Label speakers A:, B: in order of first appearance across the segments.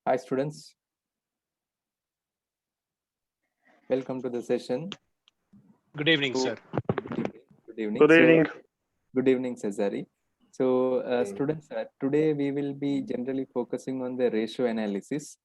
A: Hi students, welcome to the session.
B: Good evening,
A: So,
B: sir.
A: good evening.
C: Good evening.
A: Good evening, Cesari. So, students, today we will be generally focusing on the ratio analysis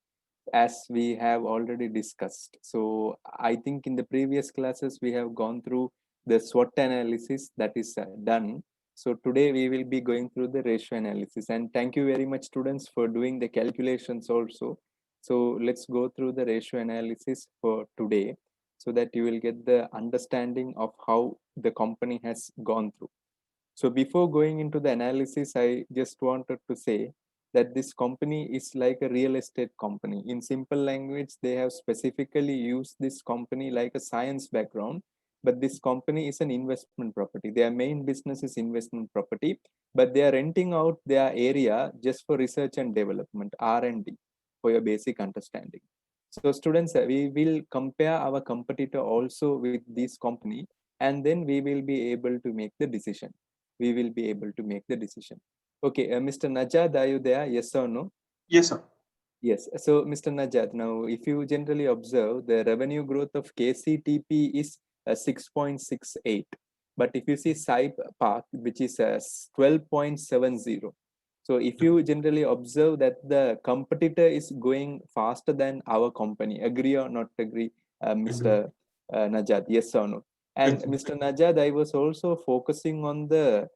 A: as we have already discussed. So, I think in the previous classes we have gone through the SWOT analysis that is done. So, today we will be going through the ratio analysis. And thank you very much, students, for doing the calculations also. So, let's go through the ratio analysis for today so that you will get the understanding of how the company has gone through. So before going into the analysis, I just wanted to say that this company is like a real estate company. In simple language, they have specifically used this company like a science background, but this company is an investment property. Their main business is investment property, but they are renting out their area just for research and development, R&D, for your basic understanding. So students, we will compare our competitor also with this company, and then we will be able to make the decision. We will be able to make the decision. Okay, Mr. Najad, are you there? Yes or no?
C: Yes, sir.
A: Yes. So, Mr. Najad, now if you generally observe, the revenue growth of KCTP is 6.68. But if you see Sai Park, which is 12.70. So if you generally observe that the competitor is going faster than our company, agree or not agree, Mr. Najad, yes or no? And Mr. Najad, I was also focusing on the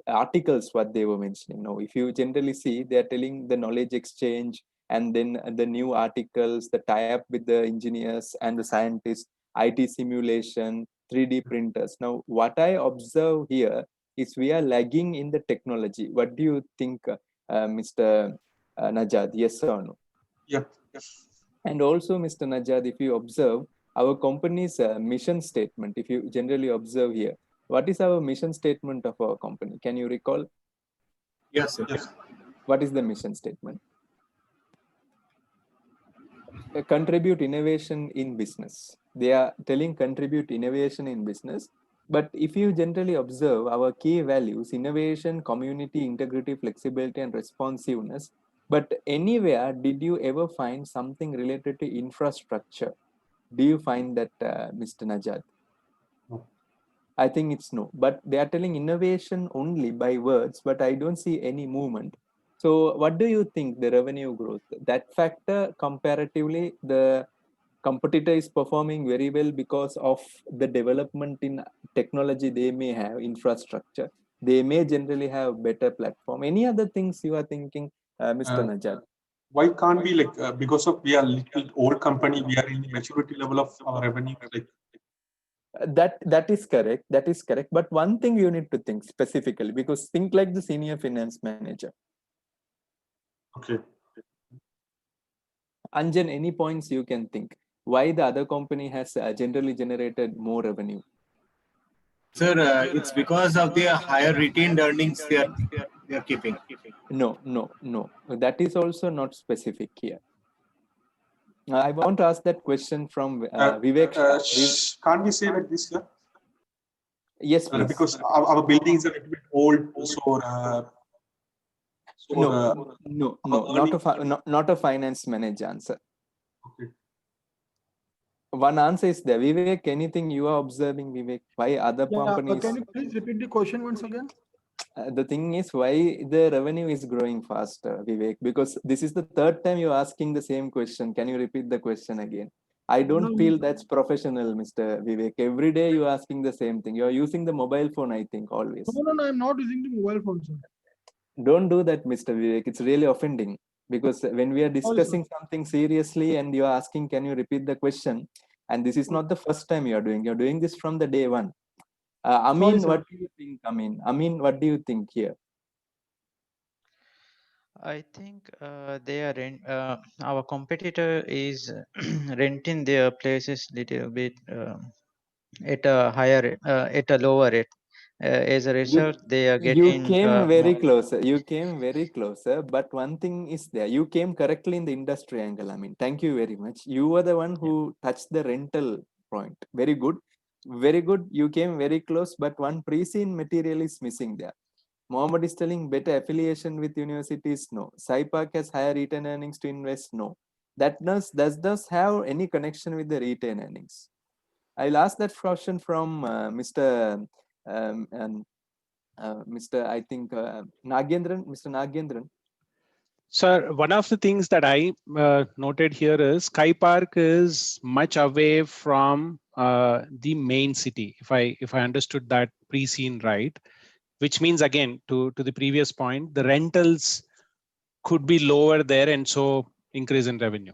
A: articles what they were mentioning. Now, if you generally see, they are telling the knowledge exchange and then the new articles, the tie-up with the engineers and the scientists, IT simulation, 3D printers. Now, what I observe here is we are lagging in the technology. What do you think, Mr. Najad? Yes or no?
C: Yeah.
A: And also, Mr. Najad, if you observe our company's mission statement, if you generally observe here, what is our mission statement of our company? Can you recall?
C: Yes, sir.
A: What is the mission statement? Contribute innovation in business. They are telling contribute innovation in business. But if you generally observe our key values, innovation, community, integrity, flexibility, and responsiveness, but anywhere did you ever find something related to infrastructure? Do you find that, Mr. Najad?
C: No.
A: I think it's no. But they are telling innovation only by words, but I don't see any movement. So, what do you think the revenue growth? That factor comparatively, the competitor is performing very well because of the development in technology they may have, infrastructure. They may generally have better platform. Any other things you are thinking, Mr. Najad?
C: Why can't we because of we are little old company, we are in the maturity level of our revenue
A: That is correct. That is correct. But one thing you need to think specifically, because think like the senior finance manager.
C: Okay.
A: Anjan, any points you can think why the other company has generally generated more revenue?
D: Sir, it's because of the higher retained earnings they are keeping.
A: No. That is also not specific here. I want to ask that question from Vivek.
C: Can't we say like this, sir?
A: Yes, please.
C: Because our buildings are a little bit old,
A: No, not a finance manager answer.
C: Okay.
A: One answer is there. Vivek, anything you are observing, Vivek? Why other companies?
E: Can you please repeat the question once again?
A: The thing is, why the revenue is growing faster, Vivek? Because this is the third time you're asking the same question. Can you repeat the question again? I don't feel that's professional, Mr. Vivek. Every day you're asking the same thing. You're using the mobile phone, I think, always.
E: No, I'm not using the mobile phone, sir.
A: Don't do that, Mr. Vivek. It's really offending. Because when we are discussing something seriously and you're asking, can you repeat the question? And this is not the first time you're doing this from the day one. Amin, what do you think, Amin, what do you think here?
F: I think they are our competitor is renting their places little bit at a higher at a lower rate. As a result, they are getting.
A: You came very closer. You came very closer. But one thing is there. You came correctly in the industry angle. I mean, thank you very much. You were the one who touched the rental point. Very good. Very good. You came very close. But one pre-seen material is missing there. Mohammed is telling better affiliation with universities. No. SciPark has higher retained earnings to invest. No. That does have any connection with the retained earnings? I'll ask that question from Mr. Mr. I think Nagendran, Mr. Nagendran.
B: Sir, one of the things that I noted here is SciPark is much away from the main city. If I understood that pre-scene right, which means again to the previous point, the rentals could be lower there, and so increase in revenue.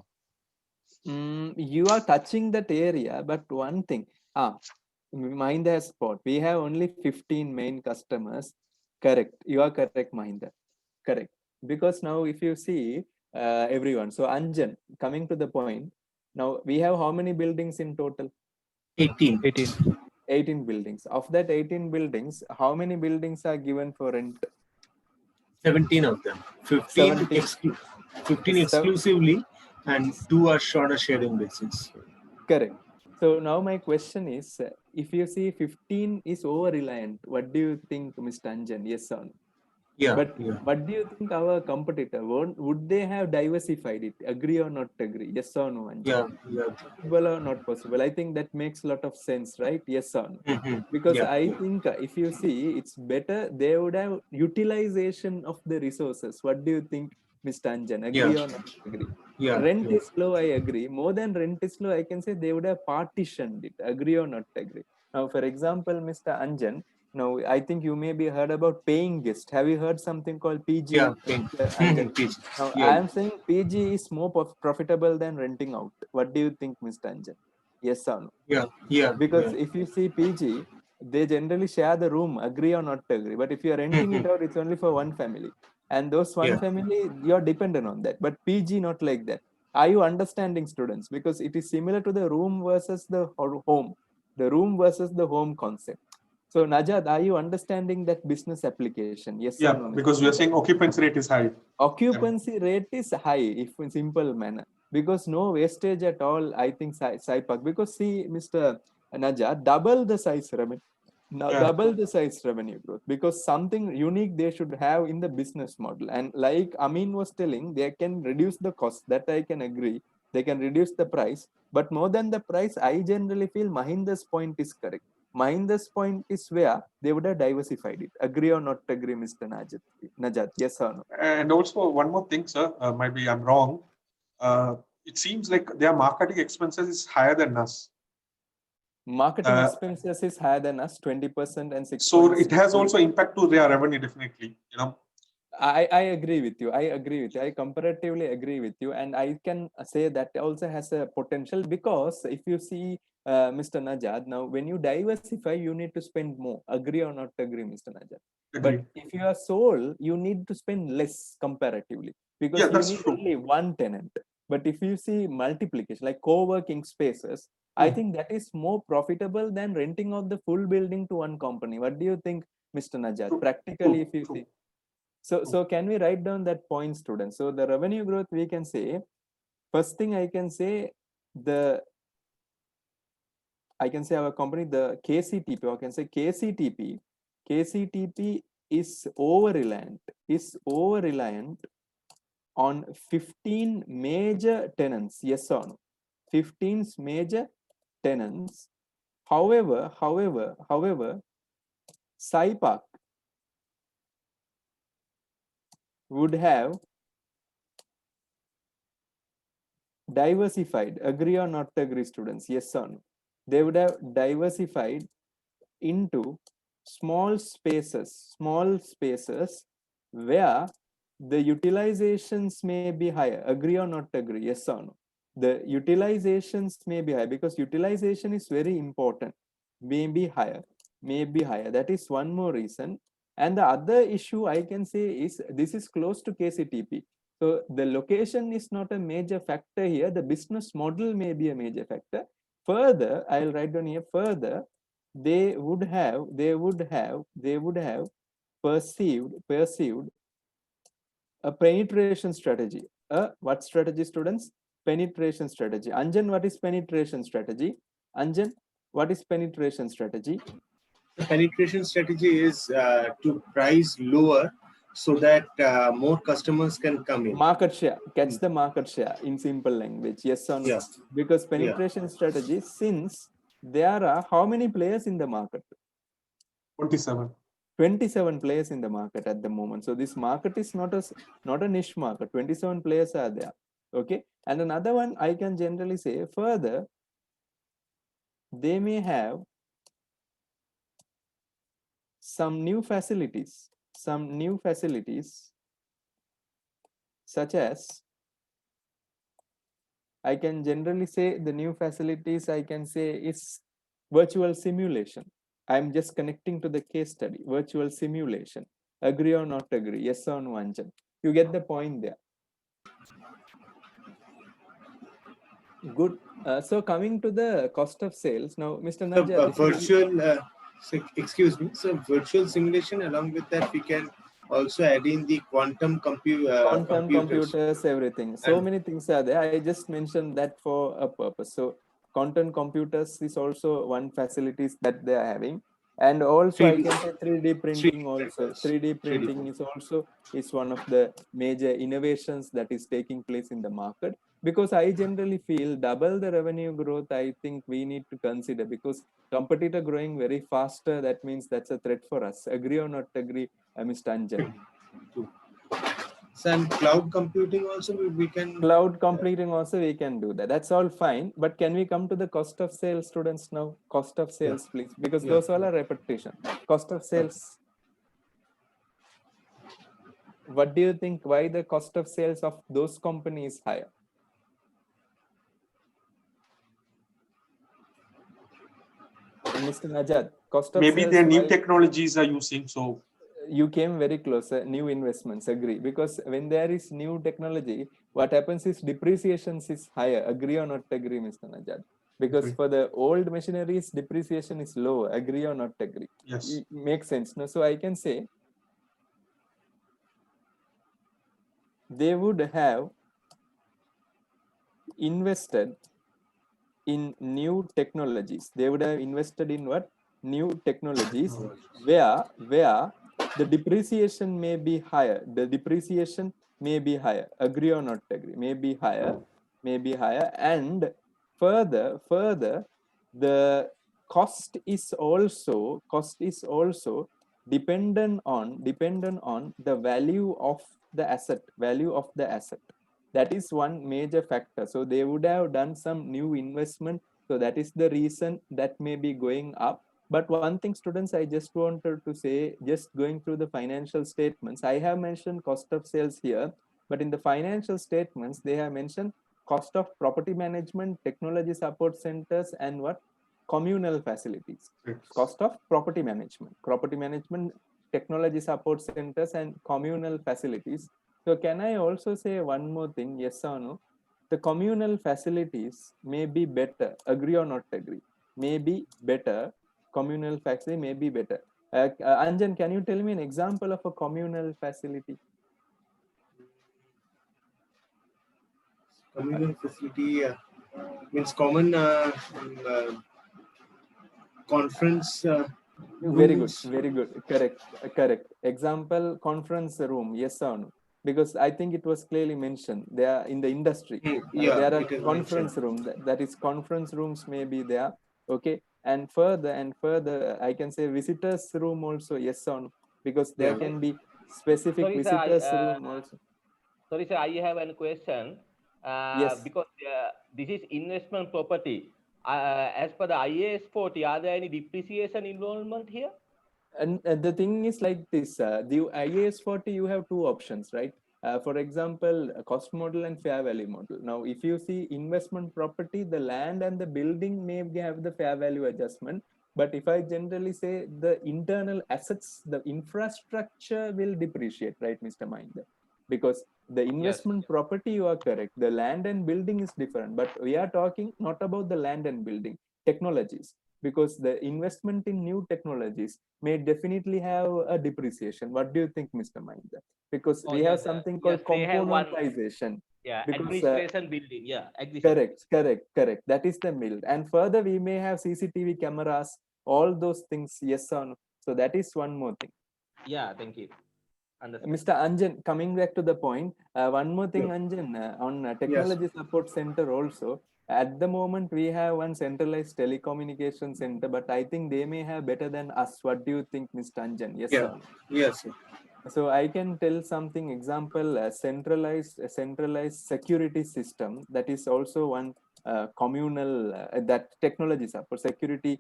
A: You are touching that area, but one thing, Mahindra Sport, we have only 15 main customers. Correct, you are correct, Mahindra. Correct. Because now if you see everyone, so Anjan, coming to the point, now we have how many buildings in total?
D: 18.
A: 18 buildings. Of that 18 buildings, how many buildings are given for rent?
D: 17 of them. 15,
A: 17.
D: 15 exclusively, and 2 are short of sharing basis.
A: Correct. So now my question is, if you see 15 is over-reliant, what do you think, Mr. Anjan? Yes or no?
D: Yeah.
A: But what do you think our competitor, would they have diversified it? Agree or not agree? Yes or no, Anjan?
D: Yeah.
A: Possible or not possible? I think that makes a lot of sense, right? Yes or no? Because I think if you see, it's better they would have utilization of the resources. What do you think, Mr. Anjan? Agree or not agree? Rent is low, I agree. More than rent is low, I can say they would have partitioned it. Agree or not agree? Now, for example, Mr. Anjan, now I think you may be heard about paying guest. Have you heard something called PG?
D: Yeah,
A: Anjan? Now, I am saying PG is more profitable than renting out. What do you think, Mr. Anjan? Yes or no?
D: Yeah.
A: Because if you see PG, they generally share the room, agree or not agree. But if you are renting it out, it's only for one family. And those one family, you're dependent on that. But PG, not like that. Are you understanding, students? Because it is similar to the room versus the home, the room versus the home concept. So Najat, are you understanding that business application? Yes or no?
C: Because we are saying occupancy rate is high.
A: Occupancy rate is high, if in simple manner, because no wastage at all. I think SciPark, because see, Mr. Najat, double the size revenue. Now double the size revenue growth, because something unique they should have in the business model. And like Amin was telling, they can reduce the cost. That I can agree. They can reduce the price, but more than the price, I generally feel Mahindra's point is correct. Mahindra's point is where they would have diversified it. Agree or not agree, Mr. Najat? Yes or no?
C: And also one more thing, sir, maybe I'm wrong. It seems like their marketing expenses is higher than us.
A: Marketing expenses is higher than us, 20% and 6%.
C: So it has also impact to their revenue, definitely.
A: I agree with you. I comparatively agree with you. And I can say that also has a potential, because if you see, Mr. Najat, now when you diversify, you need to spend more. Agree or not agree, Mr. Najat?
C: Agree.
A: But if you are sole, you need to spend less comparatively, because you need only one tenant. But if you see multiplication, like co-working spaces, I think that is more profitable than renting out the full building to one company. What do you think, Mr. Najat? Practically, if you see. So can we write down that point, students? So the revenue growth, we can say, first thing I can say our company, the KCTP, or I can say KCTP is over-reliant on 15 major tenants. Yes or no? 15 major tenants. However, SciPark would have diversified. Agree or not agree, students? Yes or no? They would have diversified into small spaces where the utilizations may be higher. Agree or not agree? Yes or no? The utilizations may be high, because utilization is very important. May be higher. That is one more reason. And the other issue I can say is, this is close to KCTP. So the location is not a major factor here. The business model may be a major factor. Further, I'll write down here, further, they would have perceived a penetration strategy. What strategy, students? Penetration strategy. Anjan, what is penetration strategy? Anjan, what is penetration strategy?
D: The penetration strategy is to price lower so that more customers can come in.
A: Market share, catch the market share in simple language. Yes or no?
D: Yeah.
A: Because penetration strategy, since there are how many players in the market?
C: 27.
A: 27 players in the market at the moment. So this market is not a niche market. 27 players are there. Okay. And another one I can generally say further, they may have some new facilities, such as, I can generally say the new facilities I can say is virtual simulation. I'm just connecting to the case study, virtual simulation. Agree or not agree? Yes or no, Anjan? You get the point there. Good. So coming to the cost of sales, now, Mr.
D: So,
A: Najjar,
D: excuse me. So virtual simulation, along with that, we can also add in the quantum
A: quantum computers, everything. So
D: And-
A: many things are there. I just mentioned that for a purpose. So quantum computers is also one facilities that they are having. And also I
D: 3D
A: can say 3D printing also. 3D
D: 3D
A: printing is also is one of the major innovations that is taking place in the market. Because I generally feel double the revenue growth, I think we need to consider, because competitor growing very faster, that means that's a threat for us. Agree or not agree, Mr. Anjan?
D: So, and cloud computing also we can.
A: Cloud computing also we can do that. That's all fine. But can we come to the cost of sales, students, now? Cost of sales, please, because those all are repetition. Cost of sales. What do you think? Why the cost of sales of those companies is higher? Mr. Najat, cost of
C: Maybe
A: sales.
C: their new
A: why-
C: technologies are using. So
A: You came very close. New investments, agree. Because when there is new technology, what happens is depreciations is higher. Agree or not agree, Mr. Najat? Because
C: Agree.
A: for the old machineries, depreciation is low. Agree or not agree?
C: yes,
A: It makes sense. No? So I can say they would have invested in new technologies. They would have invested in what? New technologies where the depreciation may be higher. The depreciation may be higher. Agree or not agree? May be higher. And further, the cost is also dependent on the value of the asset. That is one major factor. So they would have done some new investment. So that is the reason that may be going up. But one thing, students, I just wanted to say, just going through the financial statements, I have mentioned cost of sales here, but in the financial statements, they have mentioned cost of property management, technology support centers, and what? Communal facilities.
C: yes.
A: Cost of property management, technology support centers, and communal facilities. So can I also say one more thing? Yes or no? The communal facilities may be better. Agree or not agree? May be better. Communal facility may be better. Anjan, can you tell me an example of a communal facility?
D: Communal facility means common conference.
A: Very good,
D: rooms.
A: very good. Correct. Example, conference room. Yes or no? Because I think it was clearly mentioned. They are in the industry.
D: Yeah,
A: There are
D: it is
A: conference
D: mentioned.
A: room. That is conference rooms may be there. Okay. And further, I can say visitors room also. Yes or no? Because there
D: Yeah.
A: can be specific
G: Sorry, sir,
A: visitors room also.
G: Sorry, sir, I have a question.
A: Yes.
G: Because this is investment property. As per the IAS 40, are there any depreciation involvement here?
A: And the thing is like this, the IAS 40, you have two options, right? For example, a cost model and fair value model. Now, if you see investment property, the land and the building may have the fair value adjustment. But if I generally say the internal assets, the infrastructure will depreciate, right, Mr. Minder? Because the investment property, you are correct. The land and building is different. But we are talking not about the land and building, technologies. Because the investment in new technologies may definitely have a depreciation. What do you think, Mr. Minder? Because we have something called
G: they have one.
A: componentization.
G: Yeah,
A: Because,
G: administration building. Yeah, existing.
A: Correct. That is the mill. And further, we may have CCTV cameras all those things, yes or no? So that is one more thing.
G: Yeah, thank you. Understand.
A: Mr. Anjan, coming back to the point, one more thing,
D: Yeah.
A: Anjan, on Technology Support Center also, at the moment we have one centralized telecommunication center, but I think they may have better than us. What do you think, Mr. Anjan? Yes,
D: Yeah.
A: or no?
D: Yes, sir.
A: So I can tell something example, a centralized security system, that is also one communal that technology support security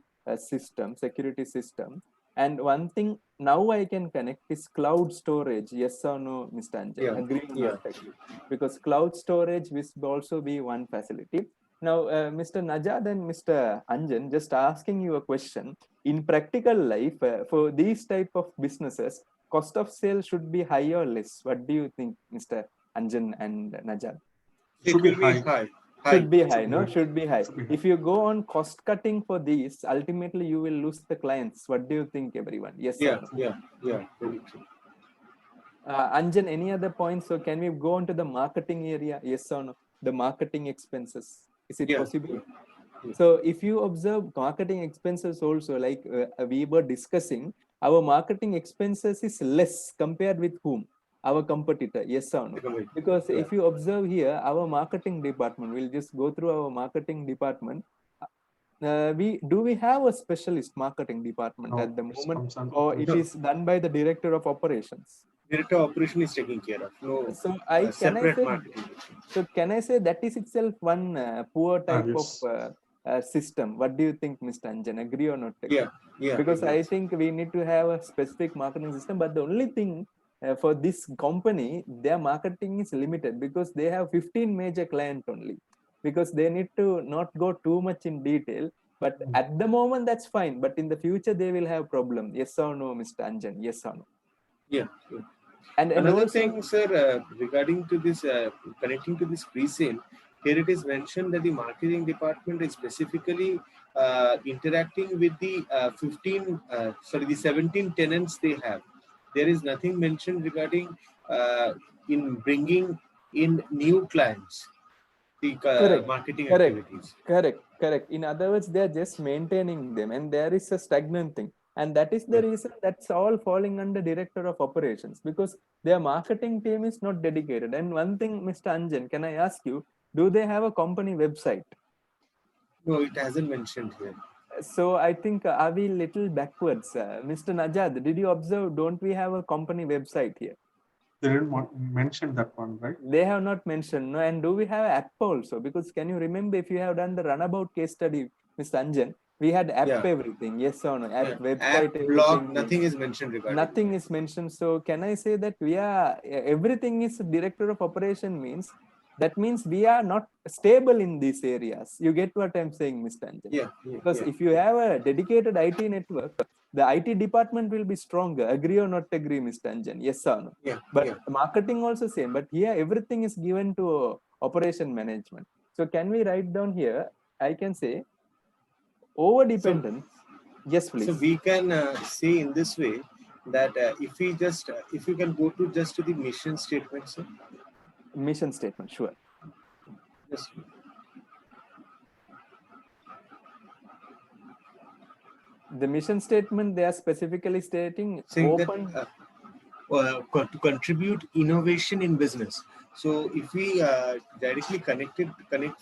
A: security system. And one thing now I can connect is cloud storage. Yes or no, Mr. Anjan?
D: Yeah.
A: Agree or
D: Yeah.
A: not agree? Because cloud storage will also be one facility. Now, Mr. Najad and Mr. Anjan, just asking you a question. In practical life, for these type of businesses, cost of sale should be high or less? What do you think, Mr. Anjan and Najad?
D: It
C: Should be
D: will be
C: high.
D: high.
A: Should be high,
C: Should be
A: no?
C: high.
A: Should be high.
C: Should be high.
A: If you go on cost cutting for these, ultimately you will lose the clients. What do you think, everyone? Yes
D: Yeah.
A: or no?
D: Yeah. Yeah. Very true.
A: Anjan, any other points? So can we go on to the marketing area? Yes or no? The marketing expenses. Is it
D: Yeah.
A: possible?
D: Yeah.
A: So if you observe marketing expenses also, like we were discussing, our marketing expenses is less compared with whom? Our competitor. Yes or no? Because
D: Yeah.
A: if you observe here, our marketing department, we'll just go through our marketing department. We have a specialist marketing department
C: No,
A: at the
C: it's
A: moment,
C: comes under
A: or it
C: operation.
A: is done by the director of operations?
D: Director of operation is taking care of. No
A: So can I
D: separate
A: say,
D: marketing.
A: so can I say that is itself one poor type
C: Yes.
A: of system? What do you think, Mr. Anjan? Agree or not agree?
D: Yeah. Yeah.
A: Because I
D: Yes.
A: think we need to have a specific marketing system. But the only thing for this company, their marketing is limited because they have 15 major clients only. Because they need to not go too much in detail. But at the moment, that's fine. But in the future, they will have problem. Yes or no, Mr. Anjan? Yes or no?
D: Yeah. Yeah.
A: And
D: Another
A: also,
D: thing, sir, regarding to this, connecting to this pre-sale, here it is mentioned that the marketing department is specifically interacting with the 17 tenants they have. There is nothing mentioned regarding in bringing in new clients, the
A: correct,
D: marketing
A: correct,
D: activities.
A: correct. In other words, they're just maintaining them, and there is a stagnant thing. And that is the
D: Yeah.
A: reason that's all falling under director of operations because their marketing team is not dedicated. And one thing, Mr. Anjan, can I ask you, do they have a company website?
D: No, it hasn't mentioned here.
A: So I think are we little backwards? Mr. Najad, did you observe, don't we have a company website here?
C: They didn't mention that one, right?
A: They have not mentioned. No, and do we have app also? Because can you remember if you have done the runabout case study, Mr. Anjan, we had app
D: Yeah.
A: everything. Yes or no? App,
D: Yeah.
A: website,
D: App, blog,
A: everything.
D: nothing is mentioned regarding.
A: Nothing is mentioned. So can I say that we are everything is director of operation means that means we are not stable in these areas. You get what I'm saying, Mr. Anjan?
D: Yeah.
A: Because
D: Yeah.
A: if you have a dedicated IT network, the IT department will be stronger. Agree or not agree, Mr. Anjan? Yes or no?
D: Yeah.
A: But
D: Yeah.
A: marketing also same. But here everything is given to operation management. So can we write down here? I can say over dependence. Yes, please.
D: So we can say in this way that if you can go to just to the mission statement, sir.
A: Mission statement, sure.
D: Yes.
A: The mission statement, they are specifically stating
D: Saying
A: open.
D: that to contribute innovation in business. So if we directly connect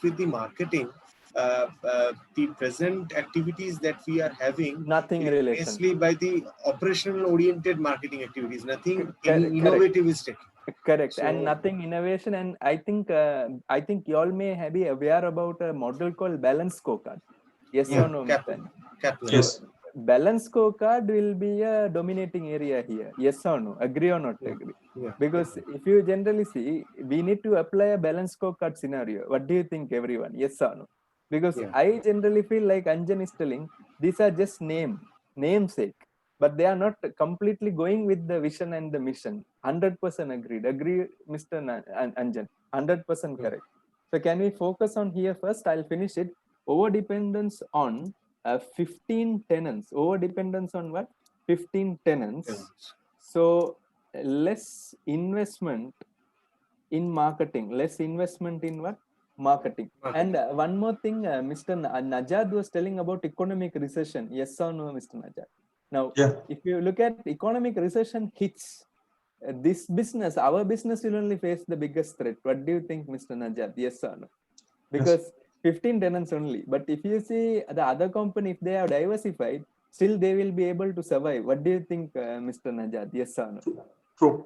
D: with the marketing, the present activities that we are having,
A: Nothing relation.
D: basically by the operational oriented marketing activities, nothing any
A: Correct.
D: innovative is taken.
A: Correct.
D: So-
A: And nothing innovation. And I think you all may be aware about a model called balance scorecard. Yes
D: Yeah,
A: or no?
D: Kaplan.
C: Yes.
A: Balance scorecard will be a dominating area here. Yes or no? Agree or not agree?
D: Yeah.
A: Because if you generally see, we need to apply a balance scorecard scenario. What do you think, everyone? Yes or no? Because
D: Yeah.
A: I generally feel like Anjan is telling these are just namesake, but they are not completely going with the vision and the mission. 100% agreed. Agree, Mr. Anjan. 100% correct. So can we focus on here first? I'll finish it. Over dependence on 15 tenants. Over dependence on what? 15 tenants. So less investment in marketing. Less investment in what? Marketing. And
D: Marketing.
A: one more thing, Mr. Najad was telling about economic recession. Yes or no, Mr. Najad? Now,
C: Yeah.
A: if you look at economic recession hits this business, our business will only face the biggest threat. What do you think, Mr. Najad? Yes or no? Because 15 tenants only. But if you see the other company, if they have diversified, still they will be able to survive. What do you think, Mr. Najad? Yes or no?
C: True.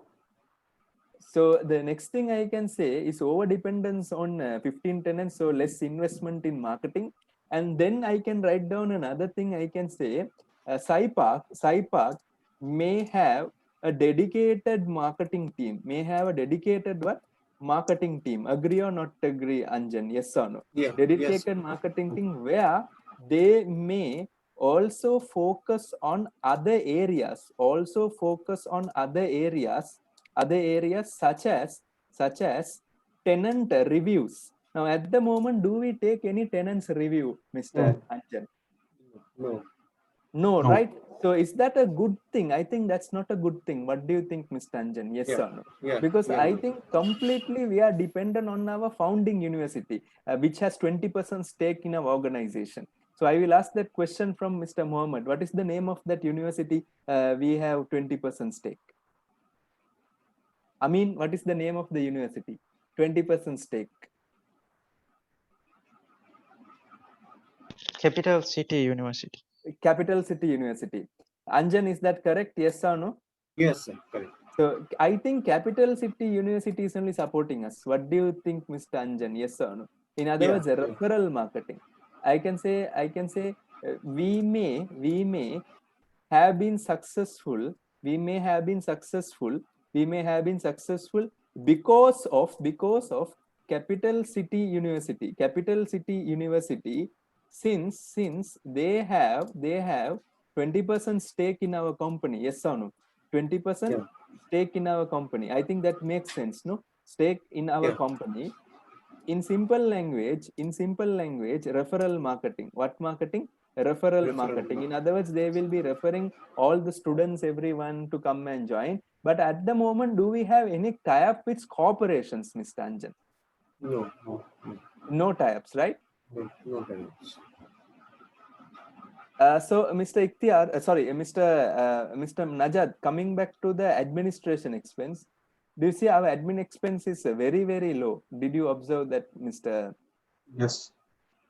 A: So the next thing I can say is over dependence on 15 tenants, so less investment in marketing. And then I can write down another thing I can say, SciPark may have a dedicated marketing team, may have a dedicated what? Marketing team. Agree or not agree, Anjan? Yes or no?
D: Yeah.
A: Dedicated
D: Yes.
A: marketing team where they may also focus on other areas, other areas such as tenant reviews. Now, at the moment, do we take any tenants review, Mr. Anjan?
D: No.
A: No,
C: No.
A: right? So, is that a good thing? I think that's not a good thing. What do you think, Mr. Anjan? Yes
D: Yeah.
A: or no?
D: Yeah.
A: Because
D: Yeah.
A: I think completely we are dependent on our founding university, which has 20% stake in our organization. So I will ask that question from Mr. Mohammed. What is the name of that university we have 20% stake? I mean, what is the name of the university? 20% stake.
F: Capital City University.
A: Capital City University. Anjan, is that correct? Yes or no?
D: Yes, sir. Correct.
A: So I think Capital City University is only supporting us. What do you think, Mr. Anjan? Yes or no? In other
D: Yeah,
A: words, a referral marketing. I can say we may have been successful. We may have been successful because of Capital City University. Capital City University, since they have 20% stake in our company. Yes or no? 20%
D: Yeah.
A: stake in our company. I think that makes sense, no? Stake in our
D: Yeah.
A: company. In simple language, referral marketing. What marketing? Referral marketing. In other words, they will be referring all the students, everyone to come and join. But at the moment, do we have any tie-up with corporations, Mr. Anjan?
D: No.
A: No tie-ups, right?
D: No tenants.
A: So, Mr. Ikhtiar, Mr. Najad, coming back to the administration expense, do you see our admin expense is very, very low? Did you observe that, Mr.?
C: Yes.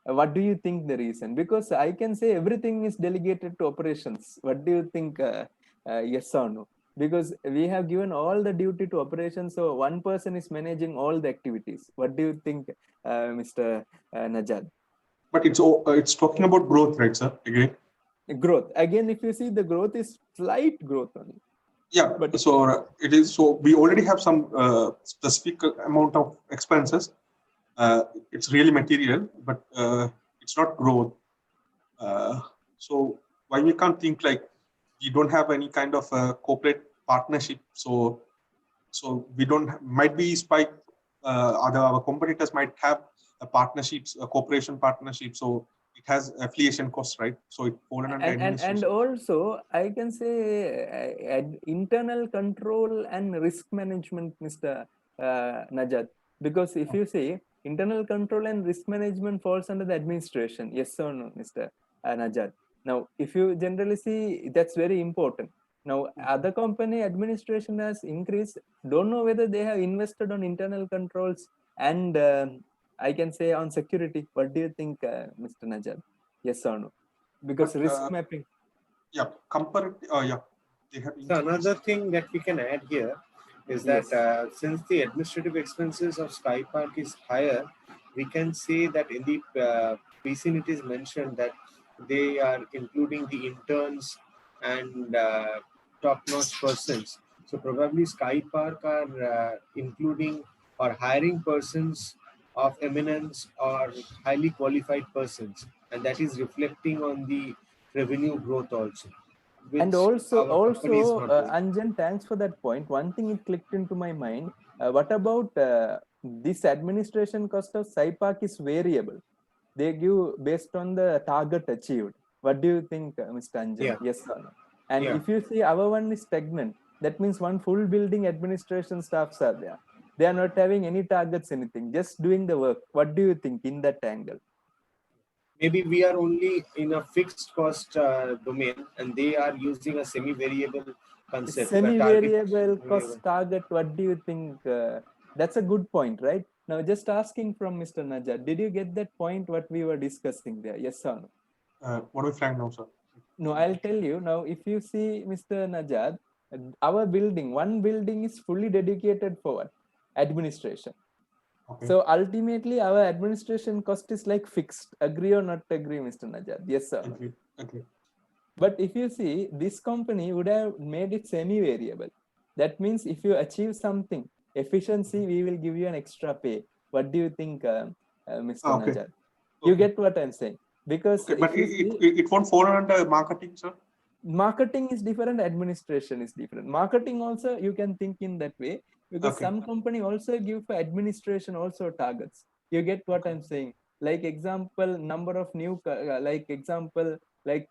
A: What do you think the reason? Because I can say everything is delegated to operations. What do you think? Yes or no? Because we have given all the duty to operations, so one person is managing all the activities. What do you think, Mr. Najad?
C: But it's talking about growth, right, sir? Again.
A: Growth. Again, if you see, the growth is slight growth only.
C: Yeah.
A: But
C: So it is. So we already have some specific amount of expenses. It's really material, but it's not growth. So why we can't think like we don't have any kind of corporate partnership? So we don't might be spike. Our competitors might have a partnerships, a cooperation partnership. So it has affiliation costs, right? So it fallen under
A: and
C: administration.
A: also I can say internal control and risk management, Mr. Najat, because if you say internal control and risk management falls under the administration, yes or no, Mr. Najat? Now, if you generally see, that's very important. Now, other company administration has increased. Don't know whether they have invested on internal controls and I can say on security. What do you think, Mr. Najat? Yes or no? Because
C: But,
A: risk mapping.
C: Yeah, yeah, they have.
D: So another thing that we can add here is that
A: Yes.
D: since the administrative expenses of SkyPark is higher, we can say that in the pre-scene it is mentioned that they are including the interns and top-notch persons. So probably SkyPark are including or hiring persons of eminence or highly qualified persons, and that is reflecting on the revenue growth also.
A: And
D: Which our company is not doing.
A: Anjan, thanks for that point. One thing it clicked into my mind. What about this administration cost of SciPark is variable? They give based on the target achieved. What do you think, Mr. Anjan?
D: Yeah.
A: Yes or no? And
D: Yeah.
A: if you see our one is stagnant, that means one full building administration staffs are there. They are not having any targets, anything, just doing the work. What do you think in that angle?
D: Maybe we are only in a fixed cost domain, and they are using a semi-variable concept.
A: Semi-variable cost target. What do you think? That's a good point, right? Now, just asking from Mr. Najat, did you get that point? What we were discussing there? Yes or no?
C: What are we flying now, sir?
A: No, I'll tell you now. If you see Mr. Najat, our building, one building is fully dedicated for what? Administration.
C: Okay.
A: So ultimately, our administration cost is like fixed. Agree or not agree, Mr. Najat? Yes, sir.
C: Agree. Agree.
A: But if you see, this company would have made it semi-variable. That means if you achieve something, efficiency, we will give you an extra pay. What do you think, Mr.
C: Okay.
A: Najat? You get what I'm saying? Because
C: okay, but it won't fall under marketing, sir.
A: Marketing is different, administration is different. Marketing also you can think in that way, because some company also give for administration also targets. You get what I'm saying? Like example, number of new like example, like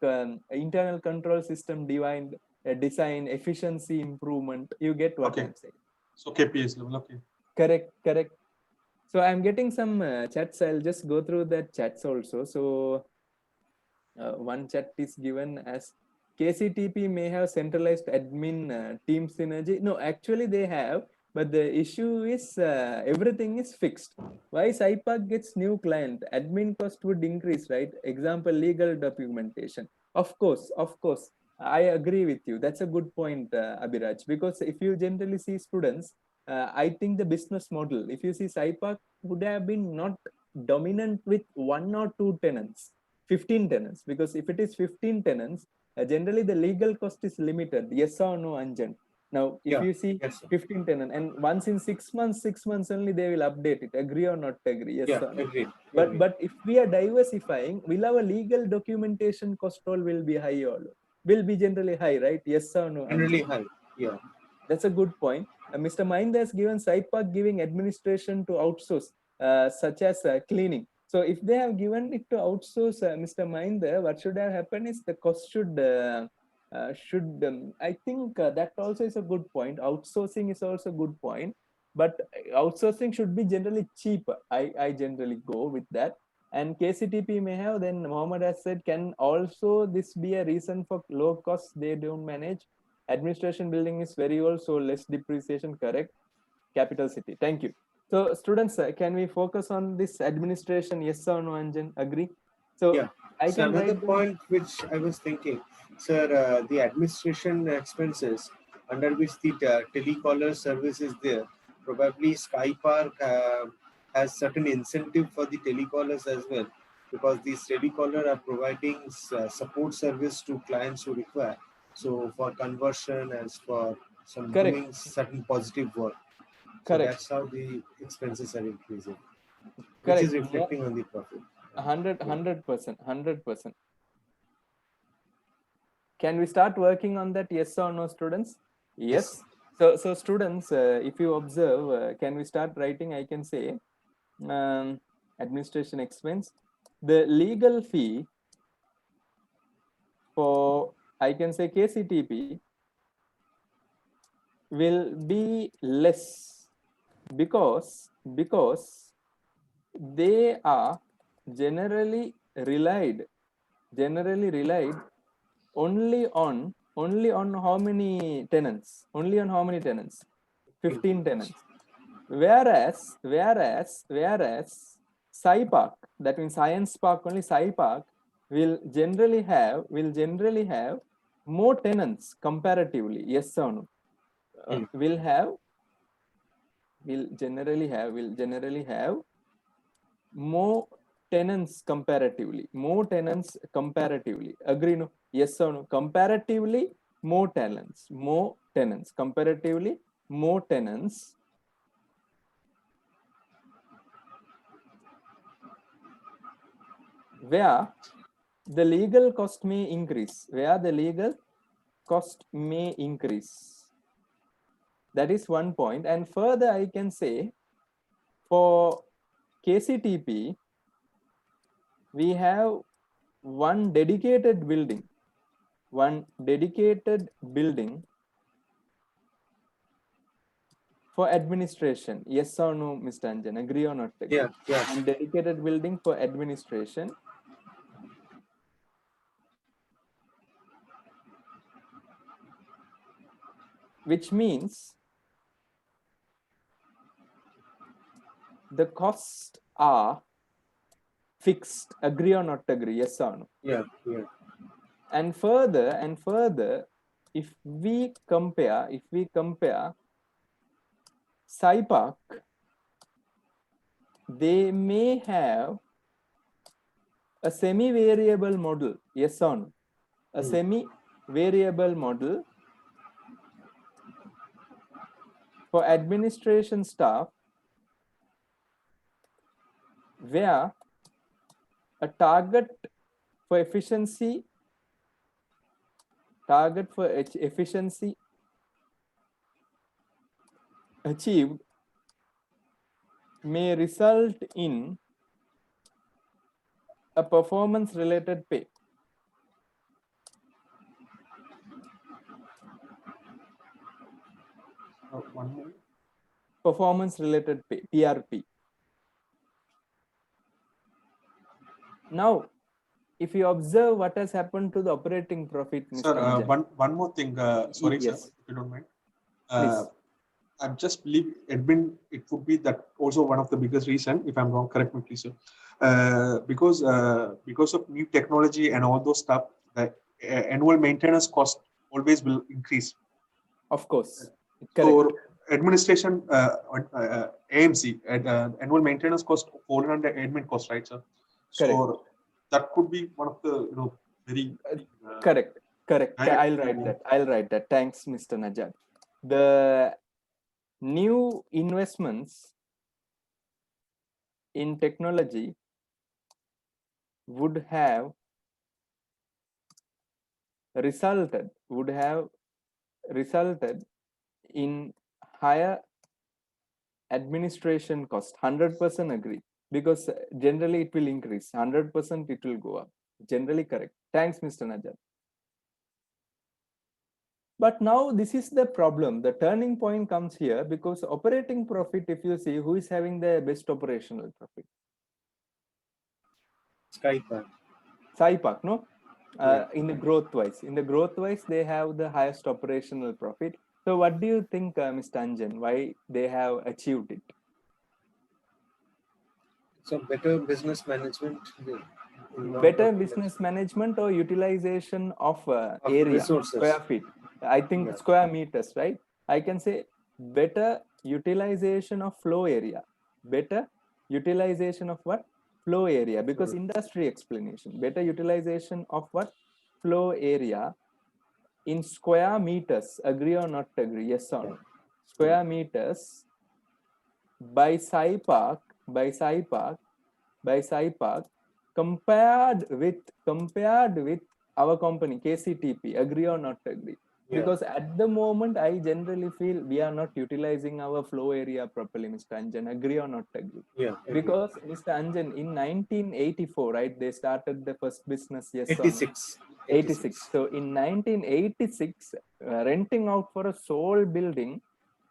A: internal control system design efficiency improvement. You get what I'm saying?
C: So KPIs level. Okay.
A: Correct. So I'm getting some chats. I'll just go through that chats also. So one chat is given as KCTP may have centralized admin team synergy. No, actually they have, but the issue is everything is fixed. Why SIPAC gets new client? Admin cost would increase, right? Example, legal documentation. Of course. I agree with you. That's a good point, Abhiraj, because if you generally see students, I think the business model, if you see SIPAC would have been not dominant with 1 or 2 tenants, 15 tenants, because if it is 15 tenants, generally the legal cost is limited. Yes or no, Anjan? Now, if you see 15 tenants, and once in 6 months only they will update it. Agree or not agree? Yes or no?
D: Agreed.
A: But if we are diversifying, will our legal documentation cost all will be high or low? Will be generally high, right? Yes or no?
D: Generally high. Yeah.
A: That's a good point. Mr. Mind has given SIPAC giving administration to outsource, such as cleaning. So if they have given it to outsource, Mr. Mahinder, what should have happened is the cost should I think that also is a good point. Outsourcing is also a good point, but outsourcing should be generally cheaper. I generally go with that. And KCTP may have, then Mohammed has said, can also this be a reason for low cost they don't manage? Administration building is very old, so less depreciation, correct? Capital city. Thank you. So students, can we focus on this administration? Yes or no, Anjan? Agree? So
D: yeah.
A: I can
D: another
A: write
D: point which I was thinking, sir, the administration expenses under which the telecaller service is there, probably SkyPark has certain incentive for the telecallers as well, because these telecaller are providing support service to clients who require. So for conversion and for some doing certain positive work. So that's how the expenses are increasing, which is reflecting on the profit.
A: 100%. Can we start working on that? Yes or no, students? Yes. So students, if you observe, can we start writing? I can say administration expense. The legal fee for, I can say, KCTP will be less because they are generally relied only on how many tenants? Only on how many tenants? 15 tenants. Whereas SciPark, that means Science Park, only SciPark will generally have more tenants comparatively. Yes or no? Will generally have more tenants comparatively. Agree? No? Yes or no? Comparatively more tenants. Comparatively more tenants. Where the legal cost may increase. That is one point. And further, I can say for KCTP, we have one dedicated building for administration. Yes or no, Mr. Anjan? Agree or not agree?
D: Yeah.
A: And dedicated building for administration. Which means the costs are fixed. Agree or not agree? Yes or no?
D: Yeah.
A: And further, if we compare SciPark, they may have a semi-variable model. Yes or no? A semi-variable model for administration staff, where a target for efficiency achieved may result in a performance related pay.
C: One more.
A: Performance related pay, PRP. Now, if you observe what has happened to the operating profit, Mr.
C: Sir,
A: Anjan.
C: one more thing. Sorry,
A: Yes.
C: sir, if you don't mind.
A: Please.
C: I just believe admin, it would be that also one of the biggest reason, if I'm wrong, correct me please, sir. Because of new technology and all those stuff, the annual maintenance cost always will increase.
A: Of course.
C: So
A: Correct.
C: administration, AMC, annual maintenance cost 400 admin cost, right, sir? So that could be one of the very
A: Correct. I'll write that. Thanks, Mr. Najat. The new investments in technology would have resulted in higher administration cost. 100% agree, because generally it will increase. 100% it will go up. Generally correct. Thanks, Mr. Najat. But now this is the problem. The turning point comes here, because operating profit, if you see, who is having the best operational profit? SciPark, no? In the growth wise, they have the highest operational profit. So what do you think, Mr. Anjan, why they have achieved it?
D: So better business management.
A: Better business management or utilization of area,
D: resources.
A: Square feet. I think square meters, right? I can say better utilization of flow area. Better utilization of what? Flow area, because industry explanation. Better utilization of what? Flow area in square meters. Agree or not agree? Yes or no? Square meters by SciPark compared with our company KCTP. Agree or not agree? Because at the moment, I generally feel we are not utilizing our flow area properly, Mr. Anjan. Agree or not agree? Because Mr. Anjan, in 1984, right, they started the first business. Yes, 86. So in 1986, renting out for a sole building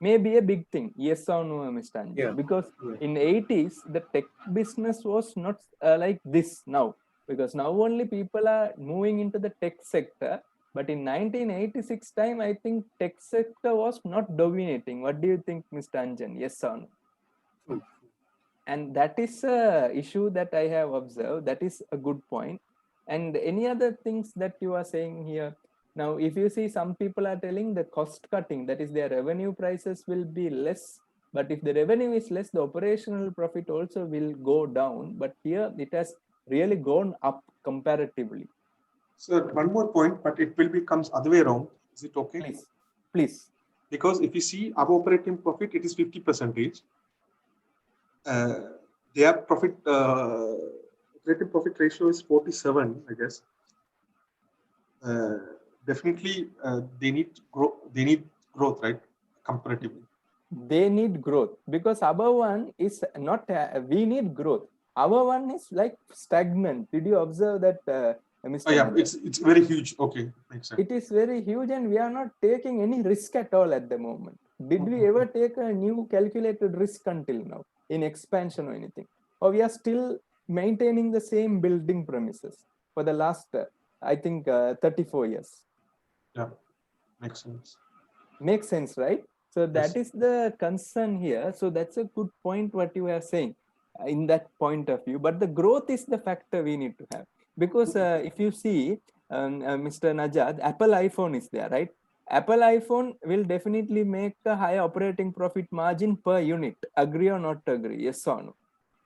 A: may be a big thing. Yes or no, Mr. Anjan? Because in 80s, the tech business was not like this now. Because now only people are moving into the tech sector. But in 1986 time, I think tech sector was not dominating. What do you think, Mr. Anjan? Yes or no? And that is a issue that I have observed. That is a good point. And any other things that you are saying here? Now, if you see, some people are telling the cost cutting, that is their revenue prices will be less. But if the revenue is less, the operational profit also will go down. But here it has really gone up comparatively.
C: Sir, one more point, but it will becomes other way around. Is it okay?
A: Please.
C: Because if you see our operating profit, it is 50%. Their profit operating profit ratio is 47, I guess. Definitely, they need growth, right? Comparatively.
A: They need growth, because our one is not. We need growth. Our one is like stagnant. Did you observe that, Mr.
C: Yeah, it's very huge. Okay, makes sense.
A: It is very huge, and we are not taking any risk at all at the moment. Did we ever take a new calculated risk until now in expansion or anything? Or we are still maintaining the same building premises for the last, I think, 34 years.
C: Yeah, makes sense.
A: Makes sense, right? So that
C: Yes.
A: is the concern here. So that's a good point what you are saying in that point of view. But the growth is the factor we need to have. Because if you see, Mr. Najad, Apple iPhone is there, right? Apple iPhone will definitely make a higher operating profit margin per unit. Agree or not agree? Yes or no?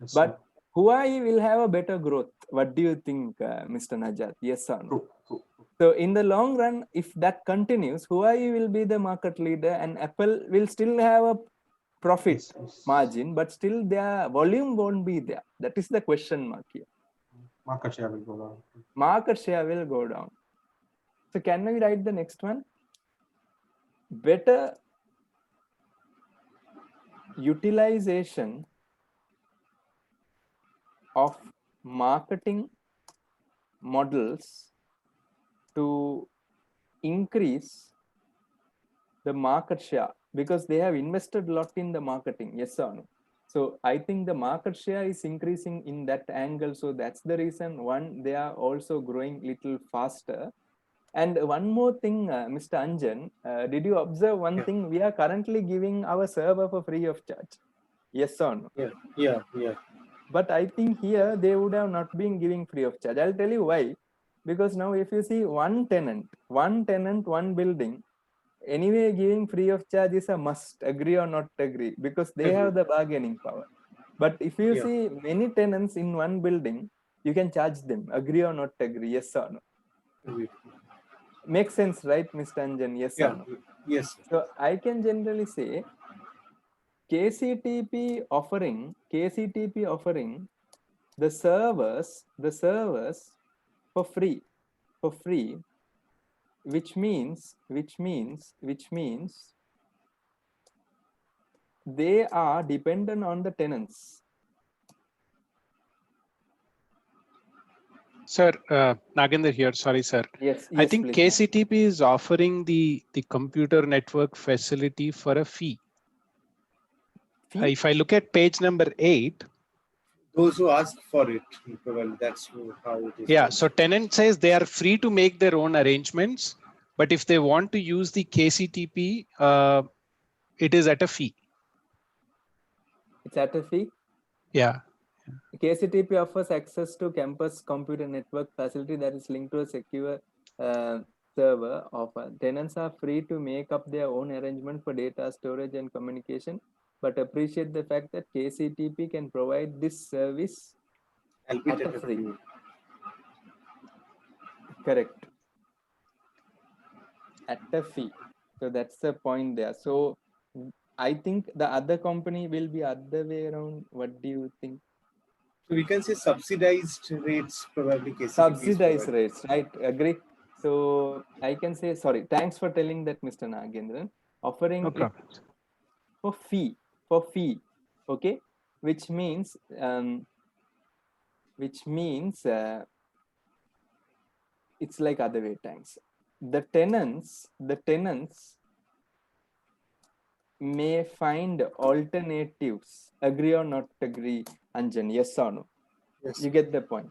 C: Yes,
A: But
C: sir.
A: Huawei will have a better growth. What do you think, Mr. Najad? Yes or no?
C: True, true.
A: So in the long run, if that continues, Huawei will be the market leader and Apple will still have a profit
C: Yes, yes.
A: margin, but still their volume won't be there. That is the question mark here.
C: Market share will go down.
A: Market share will go down. So can we write the next one? Better utilization of marketing models to increase the market share, because they have invested a lot in the marketing. Yes or no? So I think the market share is increasing in that angle. So that's the reason. One, they are also growing little faster. And one more thing, Mr. Anjan, did you observe one thing? We are currently giving our server for free of charge. Yes or no?
D: Yeah.
A: But I think here they would have not been giving free of charge. I'll tell you why. Because now if you see one tenant, one building, anyway giving free of charge is a must, agree or not agree, because they have the bargaining power. But if you see many tenants in one building, you can charge them, agree or not agree, yes or no?
D: Agree.
A: Makes sense, right, Mr. Anjan? Yes or no?
D: Yes.
A: So I can generally say KCTP offering the servers for free, which means they are dependent on the tenants.
B: Sir, Nagendra here. Sorry, sir.
A: Yes,
B: I think
A: please.
B: KCTP is offering the computer network facility for a fee. If I look at page number 8,
D: Those who ask for it, well, that's how it is.
B: yeah. So tenant says they are free to make their own arrangements, but if they want to use the KCTP, it is at a fee.
A: It's at a fee.
B: Yeah.
A: KCTP offers access to campus computer network facility that is linked to a secure server. Tenants are free to make up their own arrangement for data storage and communication, but appreciate the fact that KCTP can provide this service at a free. Correct. At a fee. So that's the point there. So I think the other company will be other way around. What do you think?
D: So we can say subsidized rates, probably KCTP.
A: Subsidized rates, right? Agree. So I can say, sorry, thanks for telling that, Mr. Nagendran. Offering
B: No problem.
A: for fee, okay? Which means it's like other way times. The tenants may find alternatives. Agree or not agree, Anjan? Yes or no?
D: Yes.
A: You get the point.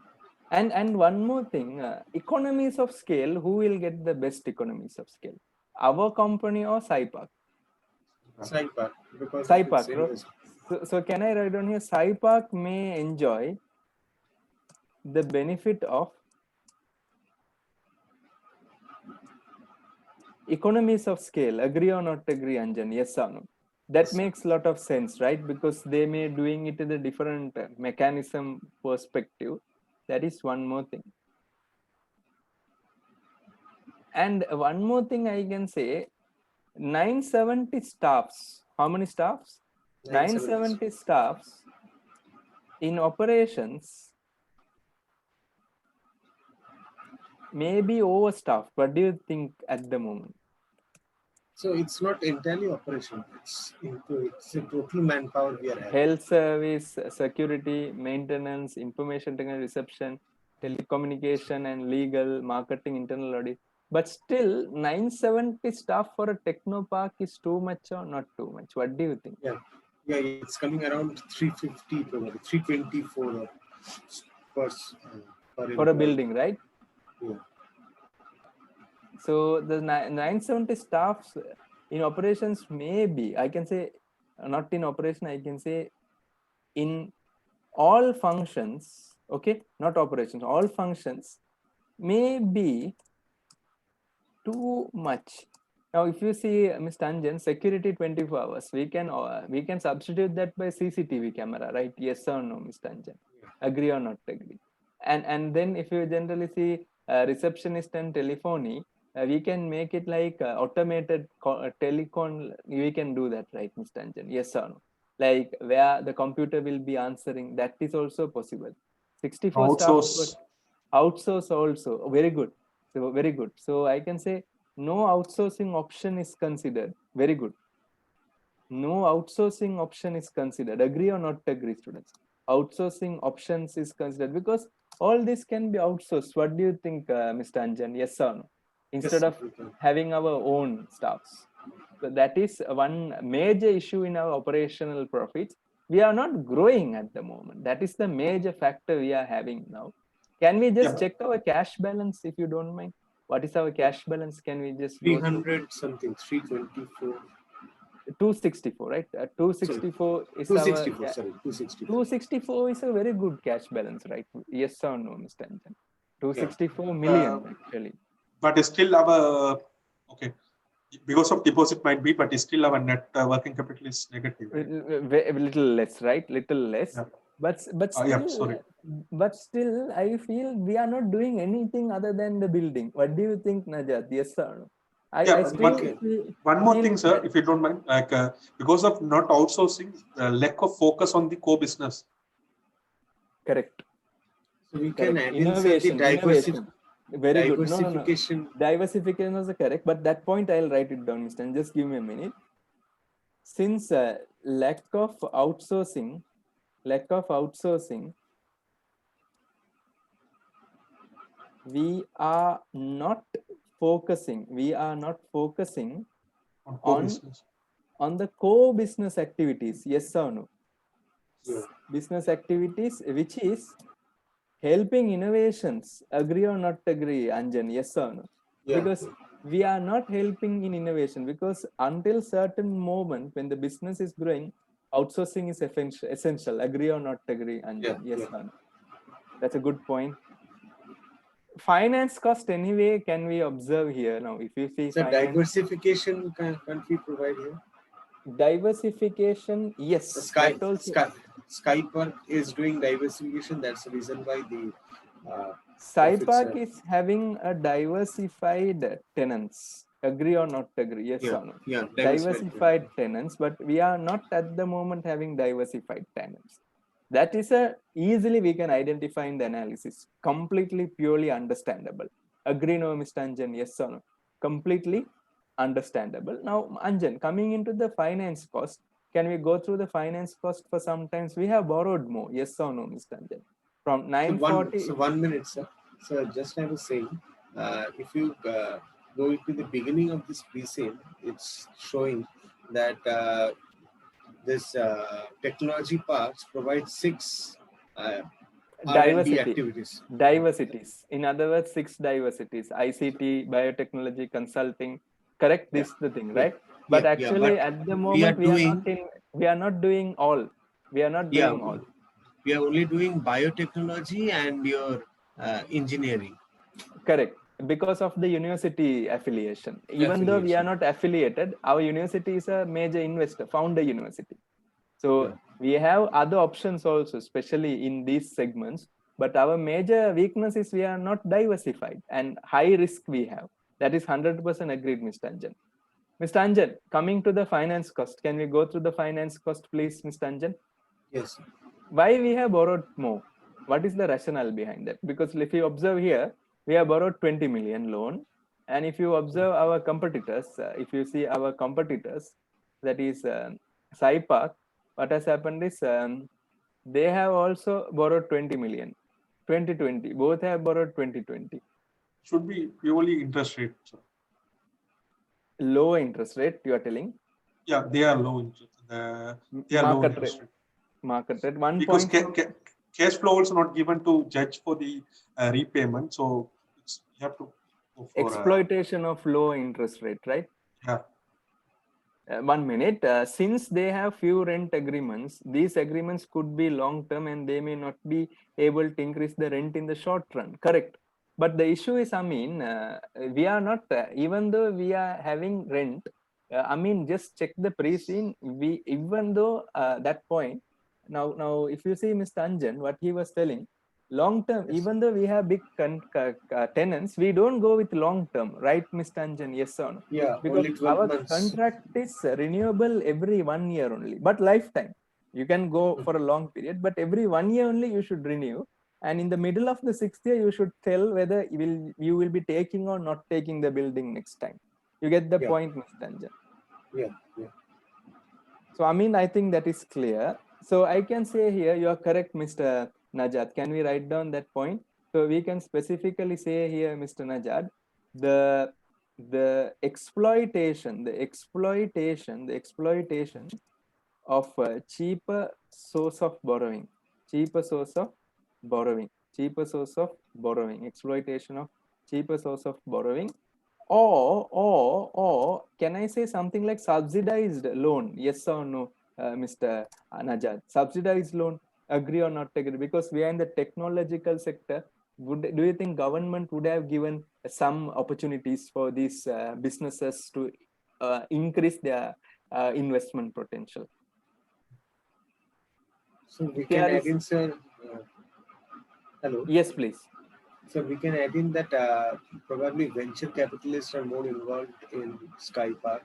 A: And one more thing, economies of scale. Who will get the best economies of scale? Our company or SciPark?
D: SciPark.
A: SciPark. So can I write down here? SciPark may enjoy the benefit of economies of scale. Agree or not agree, Anjan? Yes or no? That makes a lot of sense, right? Because they may doing it in a different mechanism perspective. That is one more thing. And one more thing I can say, 970 staffs. How many staffs? 970 staffs in operations may be overstaffed. What do you think at the moment?
D: So it's not entirely operation. It's a total manpower we are having.
A: Health service, security, maintenance, information technology, reception, telecommunication and legal, marketing, internal audit. But still, 970 staff for a technopark is too much or not too much? What do you think?
D: Yeah, it's coming around 350 probably 324 per, per
A: For a
D: employee.
A: building, right?
D: Yeah.
A: So the 970 staffs in operations maybe, I can say, not in operation, I can say in all functions, okay, not operations, all functions may be too much. Now, if you see, Ms. Tanjan, security 24 hours, we can substitute that by CCTV camera, right? Yes or no, Ms. Tanjan? Agree or not agree? And then if you generally see receptionist and telephony, we can make it like automated telecon. We can do that, right, Ms. Tanjan? Yes or no? Like where the computer will be answering, that is also possible. 64 staff
C: Outsource.
A: outsource also, very good. So very good. So I can say no outsourcing option is considered. Very good. No outsourcing option is considered. Agree or not agree, students? Outsourcing options is considered because all this can be outsourced. What do you think, Mr. Anjan? Yes or no? Instead of having our own staffs. So that is one major issue in our operational profits. We are not growing at the moment. That is the major factor we are having now. Can we just check our cash balance if you don't mind? What is our cash balance? Can we just
D: 300 something, 324.
A: 264, right? 264 is
D: 264,
A: our,
D: sorry, 264.
A: 264 is a very good cash balance, right? Yes or no, Mr. Anjan? 264 million actually.
C: But still our, okay, because of deposit might be, but still our net working capital is negative. Right?
A: A little less, right? Little less. Yeah. But still, but still, I feel we are not doing anything other than the building. What do you think, Najat? Yes or no? I still
C: one more thing, sir, if you don't mind, like because of not outsourcing, lack of focus on the core business.
A: Correct.
D: So we can add innovation.
A: Very good. No. Diversification is correct, but that point I'll write it down, Mr. And just give me a minute. Since lack of outsourcing, we are not focusing on the core business activities. Yes or no? Yeah. Business activities, which is helping innovations. Agree or not agree, Anjan? Yes or no? Yeah. Because we are not helping in innovation, because until certain moment when the business is growing, outsourcing is essential. Agree or not agree, Anjan? Yeah. Yes or no? That's a good point. Finance cost anyway, can we observe here now? If you see
D: diversification, can't we provide here?
A: Diversification, yes.
D: Skypark is doing diversification. That's the reason why the
A: Skypark is having a diversified tenants. Agree or not agree? Yes or no?
D: Yeah,
A: diversified tenants, but we are not at the moment having diversified tenants. That is easily we can identify in the analysis. Completely, purely understandable. Agree, no, Mr. Anjan? Yes or no? Completely understandable. Now, Anjan, coming into the finance cost, can we go through the finance cost for sometimes? We have borrowed more. Yes or no, Mr. Anjan? From 940.
D: So 1 minute, sir. So just I was saying, if you go into the beginning of this pre-sale, it's showing that this technology parks provide 6 R&D activities.
A: Diversities. In other words, 6 diversities: ICT, biotechnology, consulting. Correct. This is the thing, right? But actually, at the moment, we are not doing all. We are not doing all.
D: We are only doing biotechnology and your engineering.
A: Correct. Because of the university affiliation. Even though we are not affiliated, our university is a major investor, founder university. So we have other options also, especially in these segments. But our major weakness is we are not diversified, and high risk we have. That is 100% agreed, Mr. Anjan. Mr. Anjan, coming to the finance cost, can we go through the finance cost, please, Mr. Anjan?
D: Yes.
A: Why we have borrowed more? What is the rationale behind that? Because if you observe here, we have borrowed 20 million loan. And if you observe our competitors, if you see our competitors, that is Skypark, what has happened is they have also borrowed 20 million. 2020, both have borrowed 2020.
C: should be purely interest rate. Sir.
A: Low interest rate, you are telling?
C: Yeah, they are low interest. They are low
A: Market
C: interest
A: rate.
C: rate.
A: Market rate. One
C: Because
A: point.
C: cash flow also not given to judge for the repayment. So you have to go for
A: Exploitation of low interest rate, right?
C: yeah.
A: 1 minute. Since they have few rent agreements, these agreements could be long term and they may not be able to increase the rent in the short run. Correct. But the issue is, I mean, we are not, even though we are having rent, I mean, just check the pre-scene. We, even though that point, now, if you see Mr. Anjan, what he was telling, long term,
D: Yes,
A: even though we have big tenants, we don't go with long term, right, Mr. Anjan? Yes or no?
D: yeah,
A: Because
D: only 12
A: our
D: months.
A: contract is renewable every 1 year only, but lifetime. You can go for a long period, but every 1 year only you should renew. And in the middle of the 6th year, you should tell whether you will be taking or not taking the building next time. You get the
D: Yeah.
A: point, Mr. Anjan?
D: Yeah, yeah.
A: So, I mean, I think that is clear. So I can say here, you are correct, Mr. Najat. Can we write down that point? So we can specifically say here, Mr. Najat, the exploitation of a cheaper source of borrowing, exploitation of cheaper source of borrowing, or can I say something like subsidized loan? Yes or no, Mr. Najat? Subsidized loan, agree or not agree? Because we are in the technological sector. Do you think government would have given some opportunities for these businesses to increase their investment potential?
D: So we can add in, sir. Hello.
A: Yes, please.
D: So we can add in that probably venture capitalists are more involved in Sky Park.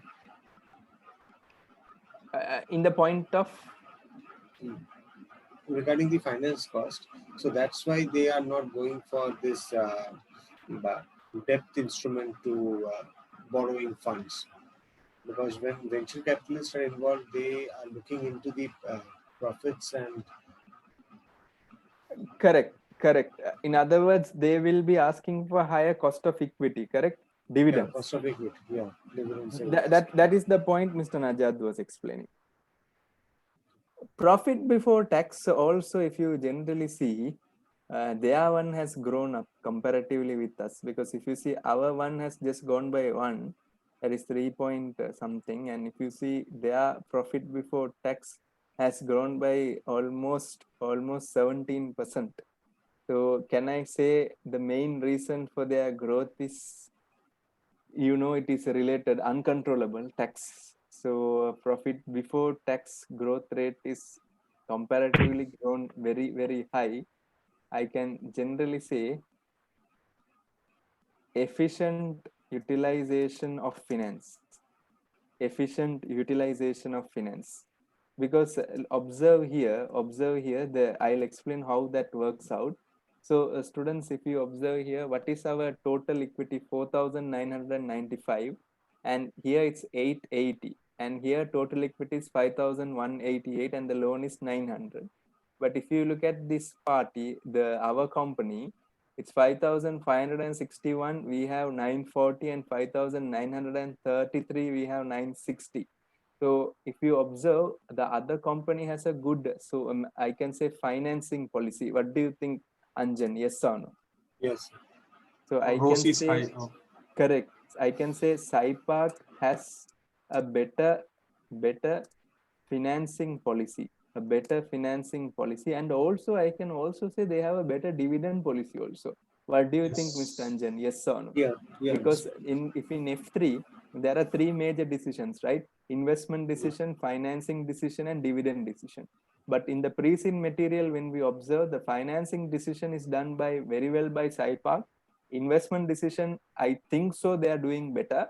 A: In the point of
D: regarding the finance cost, so that's why they are not going for this debt instrument to borrowing funds, because when venture capitalists are involved, they are looking into the profits and
A: correct. In other words, they will be asking for higher cost of equity. Correct. Dividends.
D: cost of equity. Yeah, dividends.
A: That is the point Mr. Najat was explaining. Profit before tax also, if you generally see, their one has grown up comparatively with us, because if you see our one has just gone by 1, that is 3 point something, and if you see their profit before tax has grown by almost 17%. So can I say the main reason for their growth is, it is related uncontrollable tax. So profit before tax growth rate is comparatively grown very, very high. I can generally say efficient utilization of finance. Because observe here, I'll explain how that works out. So students, if you observe here, what is our total equity? 4,995, and here it's 880, and here total equity is 5,188, and the loan is 900. But if you look at this party, our company, it's 5,561, we have 940, and 5,933, we have 960. So if you observe, the other company has a good, so I can say financing policy. What do you think, Anjan? Yes or no?
D: Yes.
A: So I can say, correct. I can say SciPark has a better financing policy, and also I can also say they have a better dividend policy also. What do you think, Mr. Anjan? Yes or no?
D: Yeah.
A: Because in F3 there are 3 major decisions, right? Investment decision, financing decision, and dividend decision. But in the pre-scene material, when we observe, the financing decision is done very well by SciPark. Investment decision, I think so they are doing better.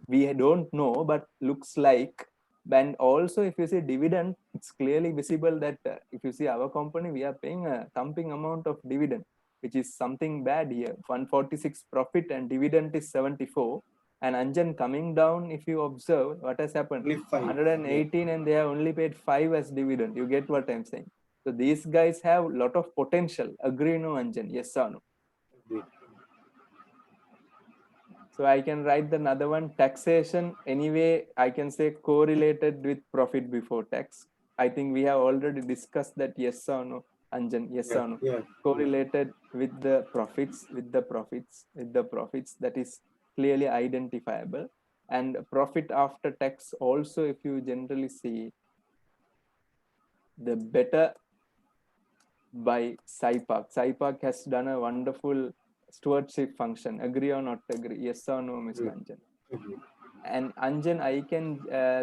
A: We don't know, but looks like. And also, if you see dividend, it's clearly visible that if you see our company, we are paying a thumping amount of dividend, which is something bad here. 146 profit and dividend is 74. And Anjan coming down, if you observe what has happened, 118, and they have only paid 5 as dividend. You get what I'm saying? So these guys have a lot of potential. Agree, no, Anjan? Yes or no? So I can write the another one, taxation. Anyway, I can say correlated with profit before tax. I think we have already discussed that, yes or no, Anjan, yes or no? Correlated with the profits, that is clearly identifiable. And profit after tax also, if you generally see, the better by SIPAC. SIPAC has done a wonderful stewardship function. Agree or not agree? Yes or no, Mr. Anjan? And Anjan, I can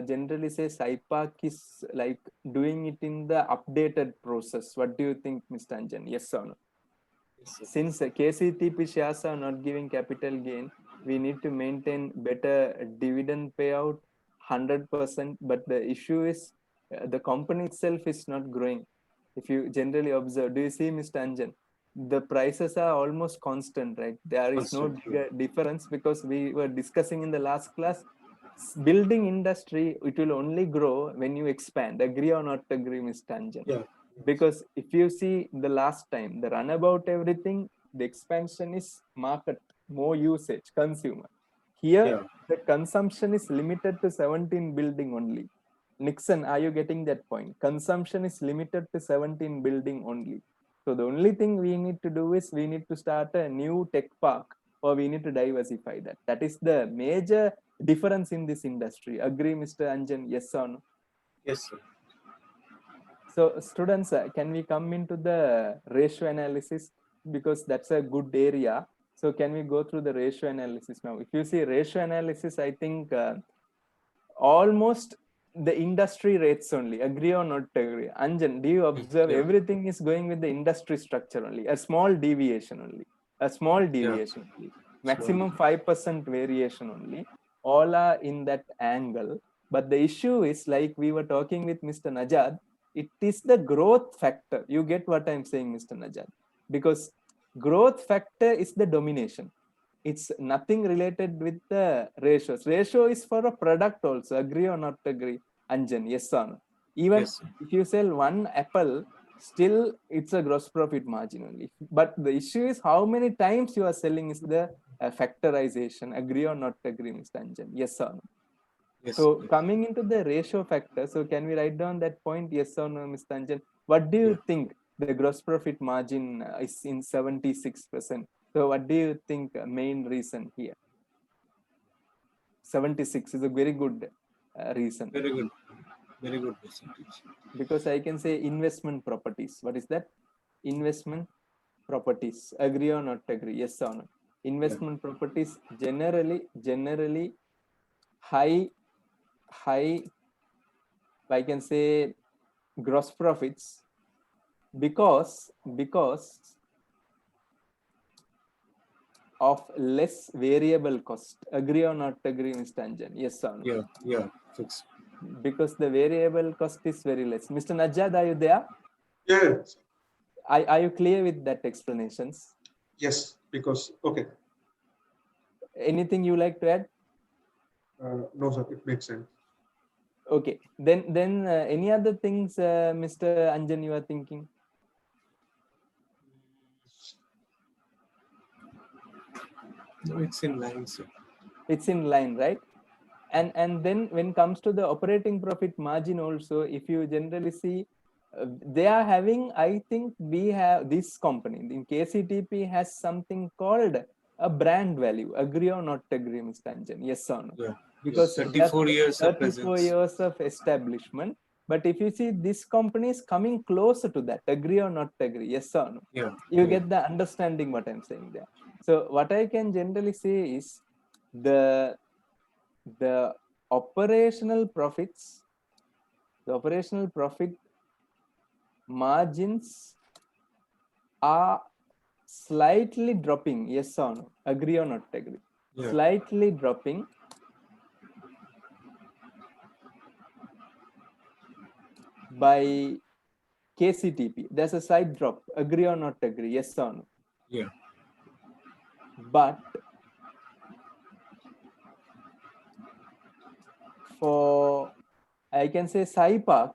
A: generally say SIPAC is like doing it in the updated process. What do you think, Mr. Anjan? Yes or no? Since KCTP shares are not giving capital gain, we need to maintain better dividend payout 100%. But the issue is the company itself is not growing. If you generally observe, do you see, Mr. Anjan? The prices are almost constant, right? There is no bigger difference, because we were discussing in the last class, building industry, it will only grow when you expand. Agree or not agree, Mr. Anjan?
D: Yeah.
A: Because if you see the last time, the runabout everything, the expansion is market, more usage, consumer. Here, the consumption is limited to 17 building only. Nixon, are you getting that point? Consumption is limited to 17 building only. So the only thing we need to do is we need to start a new tech park, or we need to diversify that. That is the major difference in this industry. Agree, Mr. Anjan? Yes or no?
D: Yes, sir.
A: So students, can we come into the ratio analysis, because that's a good area. So can we go through the ratio analysis now? If you see ratio analysis, I think almost the industry rates only. Agree or not agree? Anjan, do you observe everything is going with the industry structure only? A small deviation only. A small deviation only. Maximum 5% variation only. All are in that angle. But the issue is, like we were talking with Mr. Najad, it is the growth factor. You get what I'm saying, Mr. Najad? Because growth factor is the domination. It's nothing related with the ratios. Ratio is for a product also. Agree or not agree, Anjan? Yes or no? Even if you sell one apple, still it's a gross profit margin only. But the issue is how many times you are selling is the factorization. Agree or not agree, Mr. Anjan? Yes or no? So coming into the ratio factor, so can we write down that point? Yes or no, Mr. Anjan? What do you think the gross profit margin is in 76%? So what do you think main reason here? 76 is a very good reason.
D: Very good. Very good percentage.
A: Because I can say investment properties. What is that? Investment properties. Agree or not agree? Yes or no? Investment properties generally high, I can say, gross profits, because of less variable cost. Agree or not agree, Mr. Anjan? Yes or no?
D: Yeah, fixed.
A: Because the variable cost is very less. Mr. Najad, are you there?
C: Yeah.
A: Are you clear with that explanations?
C: Yes, because, okay.
A: Anything you like to add?
C: No, sir, it makes sense.
A: Okay, then any other things, Mr. Anjan, you are thinking?
D: No, it's in line, sir.
A: It's in line, right? And then when it comes to the operating profit margin also, if you generally see, they are having, I think we have this company in KCTP has something called a brand value. Agree or not agree, Mr. Anjan? Yes or no?
D: Yeah.
A: Because
D: 34 years of
A: 34
D: presence.
A: years of establishment. But if you see, this company is coming closer to that. Agree or not agree? Yes or no?
D: Yeah.
A: You get the understanding what I'm saying there. So what I can generally say is the operational profits, the operational profit margins are slightly dropping. Yes or no? Agree or not agree?
D: Yeah.
A: Slightly dropping by KCTP. There's a slight drop. Agree or not agree? Yes or no?
D: Yeah.
A: But for, I can say, SIPAC,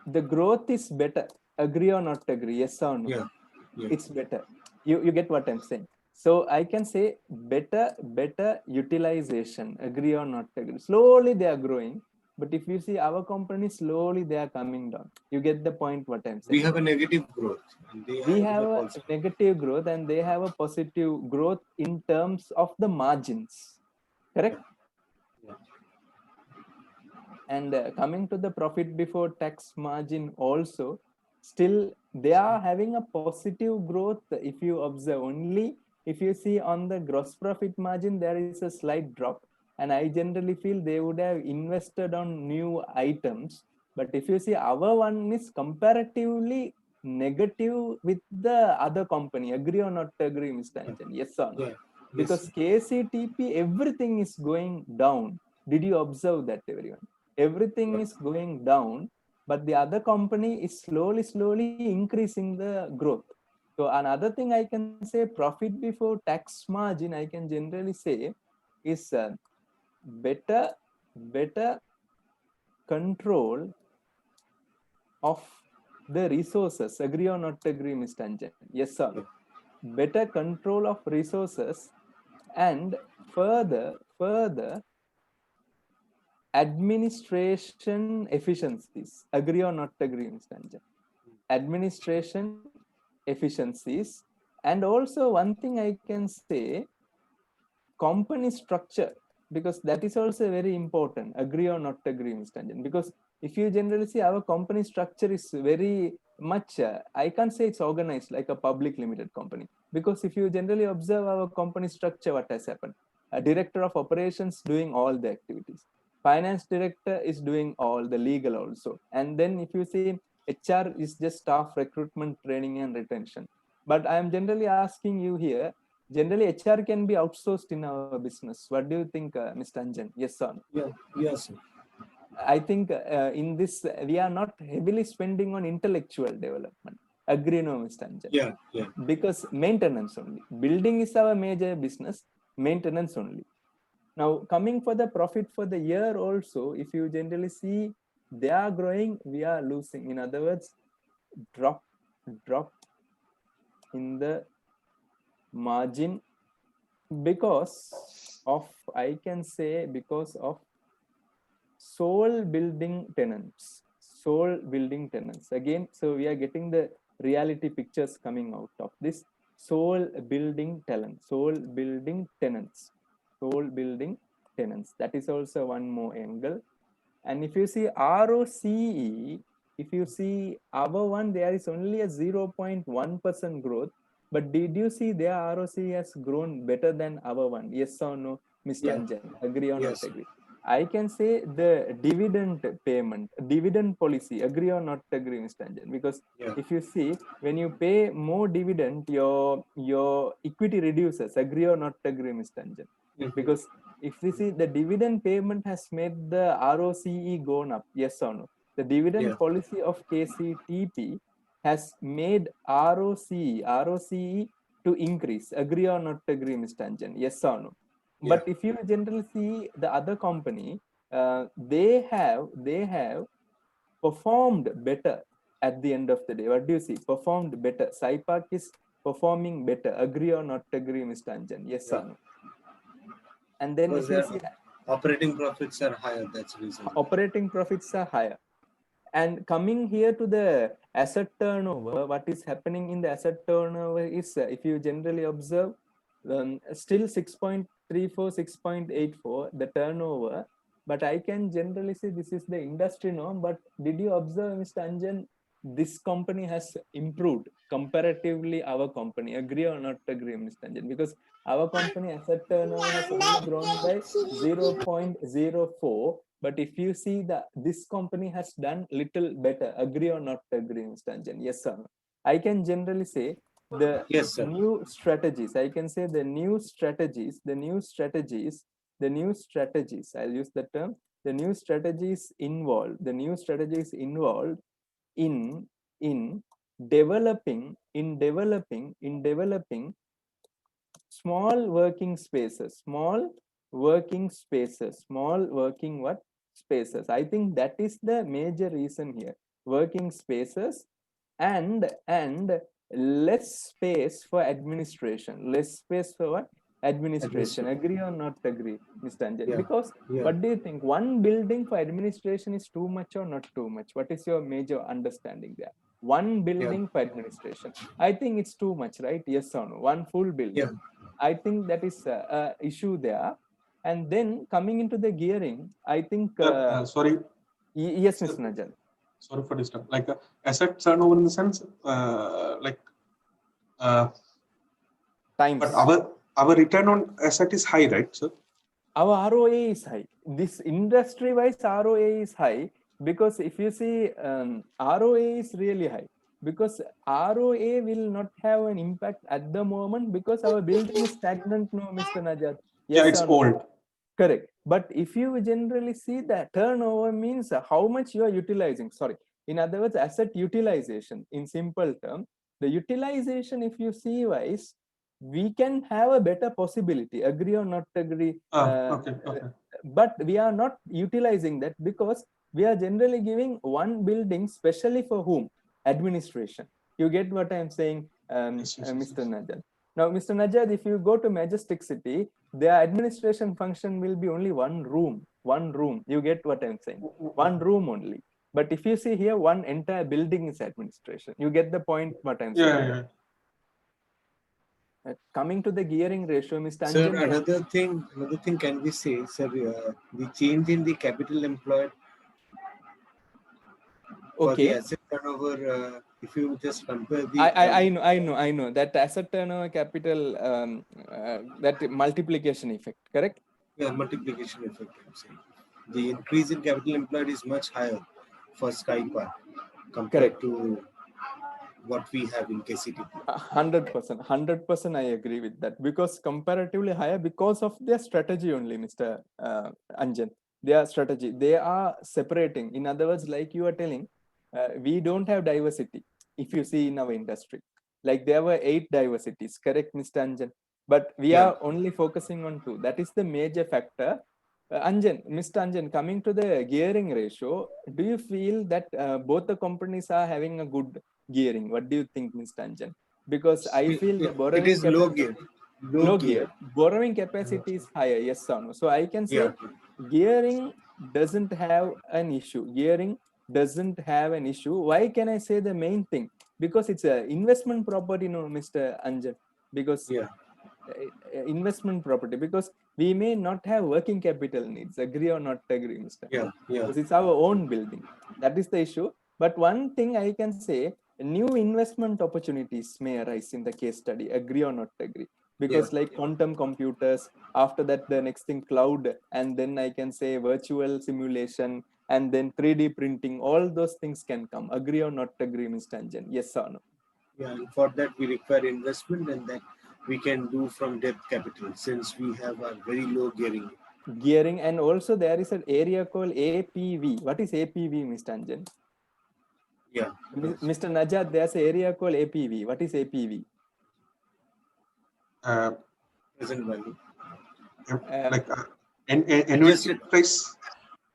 A: the growth is better. Agree or not agree? Yes or no?
D: Yeah.
A: It's better. You get what I'm saying? So I can say better utilization. Agree or not agree? Slowly they are growing, but if you see our company, slowly they are coming down. You get the point what I'm saying?
D: We have a negative growth, and they
A: We have
D: have
A: a
D: also.
A: negative growth and they have a positive growth in terms of the margins. Correct?
D: Yeah.
A: And coming to the profit before tax margin also, still they are having a positive growth. If you observe, only if you see on the gross profit margin, there is a slight drop. And I generally feel they would have invested on new items. But if you see, our one is comparatively negative with the other company. Agree or not agree, Mr. Anjan? Yes or no?
D: Yeah.
A: Because KCTP, everything is going down. Did you observe that, everyone? Everything is going down, but the other company is slowly increasing the growth. So another thing I can say, profit before tax margin, I can generally say is better control of the resources. Agree or not agree, Mr. Anjan? Yes or no? Better control of resources and further administration efficiencies. Agree or not agree, Mr. Anjan? Administration efficiencies. And also one thing I can say, company structure, because that is also very important. Agree or not agree, Mr. Anjan? Because if you generally see, our company structure is very much, I can't say it's organized like a public limited company. Because if you generally observe our company structure, what has happened? A director of operations doing all the activities. Finance director is doing all the legal also. And then if you see, HR is just staff recruitment, training and retention. But I am generally asking you here, generally HR can be outsourced in our business. What do you think, Mr. Anjan? Yes or no?
D: Yeah. Yes.
A: I think in this, we are not heavily spending on intellectual development. Agree, no, Mr. Anjan?
D: Yeah. Yeah.
A: Because maintenance only. Building is our major business, maintenance only. Now, coming for the profit for the year also, if you generally see, they are growing, we are losing. In other words, drop in the margin because of, I can say, because of soul building tenants. Again, so we are getting the reality pictures coming out of this soul building tenants. That is also one more angle. And if you see ROCE, if you see our one, there is only a 0.1% growth. But did you see their ROCE has grown better than our one? Yes or no, Mr.
D: Yeah.
A: Anjan? Agree or
D: Yes.
A: not agree? I can say the dividend payment, dividend policy, agree or not agree, Mr. Anjan? Because if you see, when you pay more dividend, your equity reduces. Agree or not agree, Mr. Anjan? Because if we see, the dividend payment has made the ROCE gone up. Yes or no? The dividend policy of KCTP has made ROCE to increase. Agree or not agree, Mr. Anjan? Yes or no? But if you generally see the other company, they have performed better at the end of the day. What do you see? Performed better. Saipak is performing better. Agree or not agree, Mr. Anjan? Yes or no? And then if you see,
D: operating profits are higher, that's the reason.
A: Operating profits are higher. And coming here to the asset turnover, what is happening in the asset turnover is, if you generally observe, still 6.34, 6.84, the turnover. But I can generally say this is the industry norm. But did you observe, Mr. Anjan, this company has improved comparatively our company? Agree or not agree, Mr. Anjan? Because our company asset turnover has only grown by 0.04. But if you see that this company has done little better, agree or not agree, Mr. Anjan? Yes, sir. I can generally say the new strategies. I can say the new strategies. I'll use the term. The new strategies involved. The new strategies involved in developing small working spaces, small working spaces. I think that is the major reason here. Working spaces and less space for administration, less space for what? Administration. Agree or not agree, Mr. Anjan?
D: Yeah.
A: Because what do you think? One building for administration is too much or not too much? What is your major understanding there? One building for administration. I think it's too much, right? Yes or no? One full building.
D: Yeah.
A: I think that is a issue there. And then coming into the gearing, I think.
C: Sorry.
A: Yes, Mr. Najat.
C: Sorry for disturb. Like asset turnover in the sense,
A: times.
C: But our return on asset is high, right, sir?
A: Our ROA is high. This industry-wise ROA is high because if you see ROA is really high because ROA will not have an impact at the moment because our building is stagnant, no, Mr. Najat.
C: Yes, it's old.
A: Correct. But if you generally see that turnover means how much you are utilizing. Sorry. In other words, asset utilization in simple term, the utilization, if you see wise, we can have a better possibility, agree or not agree.
C: Okay.
A: But we are not utilizing that because we are generally giving one building specially for whom? Administration. You get what I am saying, Mr. Najat. Now, Mr. Najat, if you go to Majestic City, their administration function will be only one room. You get what I'm saying? One room only. But if you see here, one entire building is administration. You get the point what I'm saying?
C: Yeah.
A: Coming to the gearing ratio, Mr.
D: Sir,
A: Anjan,
D: another thing can we say, sir, the change in the capital employed for the asset turnover, if you just compare the...
A: I know that asset turnover capital, that multiplication effect, correct?
D: Yeah, multiplication effect, I'm saying. The increase in capital employed is much higher for Skypark compared to what we have in KCTP.
A: 100% I agree with that because comparatively higher because of their strategy only, Mr. Anjan. Their strategy, they are separating. In other words, like you are telling, we don't have diversity. If you see in our industry, like there were 8 diversities, correct, Mr. Anjan? But we are only focusing on 2. That is the major factor. Mr. Anjan, coming to the gearing ratio, do you feel that both the companies are having a good gearing? What do you think, Mr. Anjan? Because I feel the borrowing
D: it is low gear.
A: Low gear. Borrowing capacity is higher, yes or no? So I can say gearing doesn't have an issue. Gearing doesn't have an issue. Why can I say the main thing? Because it's an investment property, no, Mr. Anjan. Because investment property, because we may not have working capital needs. Agree or not agree, Mr. Because it's our own building. That is the issue. But one thing I can say, new investment opportunities may arise in the case study. Agree or not agree? Because like quantum computers, after that the next thing cloud, and then I can say virtual simulation, and then 3D printing, all those things can come. Agree or not agree, Mr. Anjan? Yes or no?
D: Yeah, and for that we require investment, and that we can do from debt capital since we have a very low gearing.
A: Gearing, and also there is an area called APV. What is APV, Mr. Anjan?
D: Yeah.
A: Mr. Najat, there's an area called APV. What is APV?
D: Present value.
C: Like adjusted price.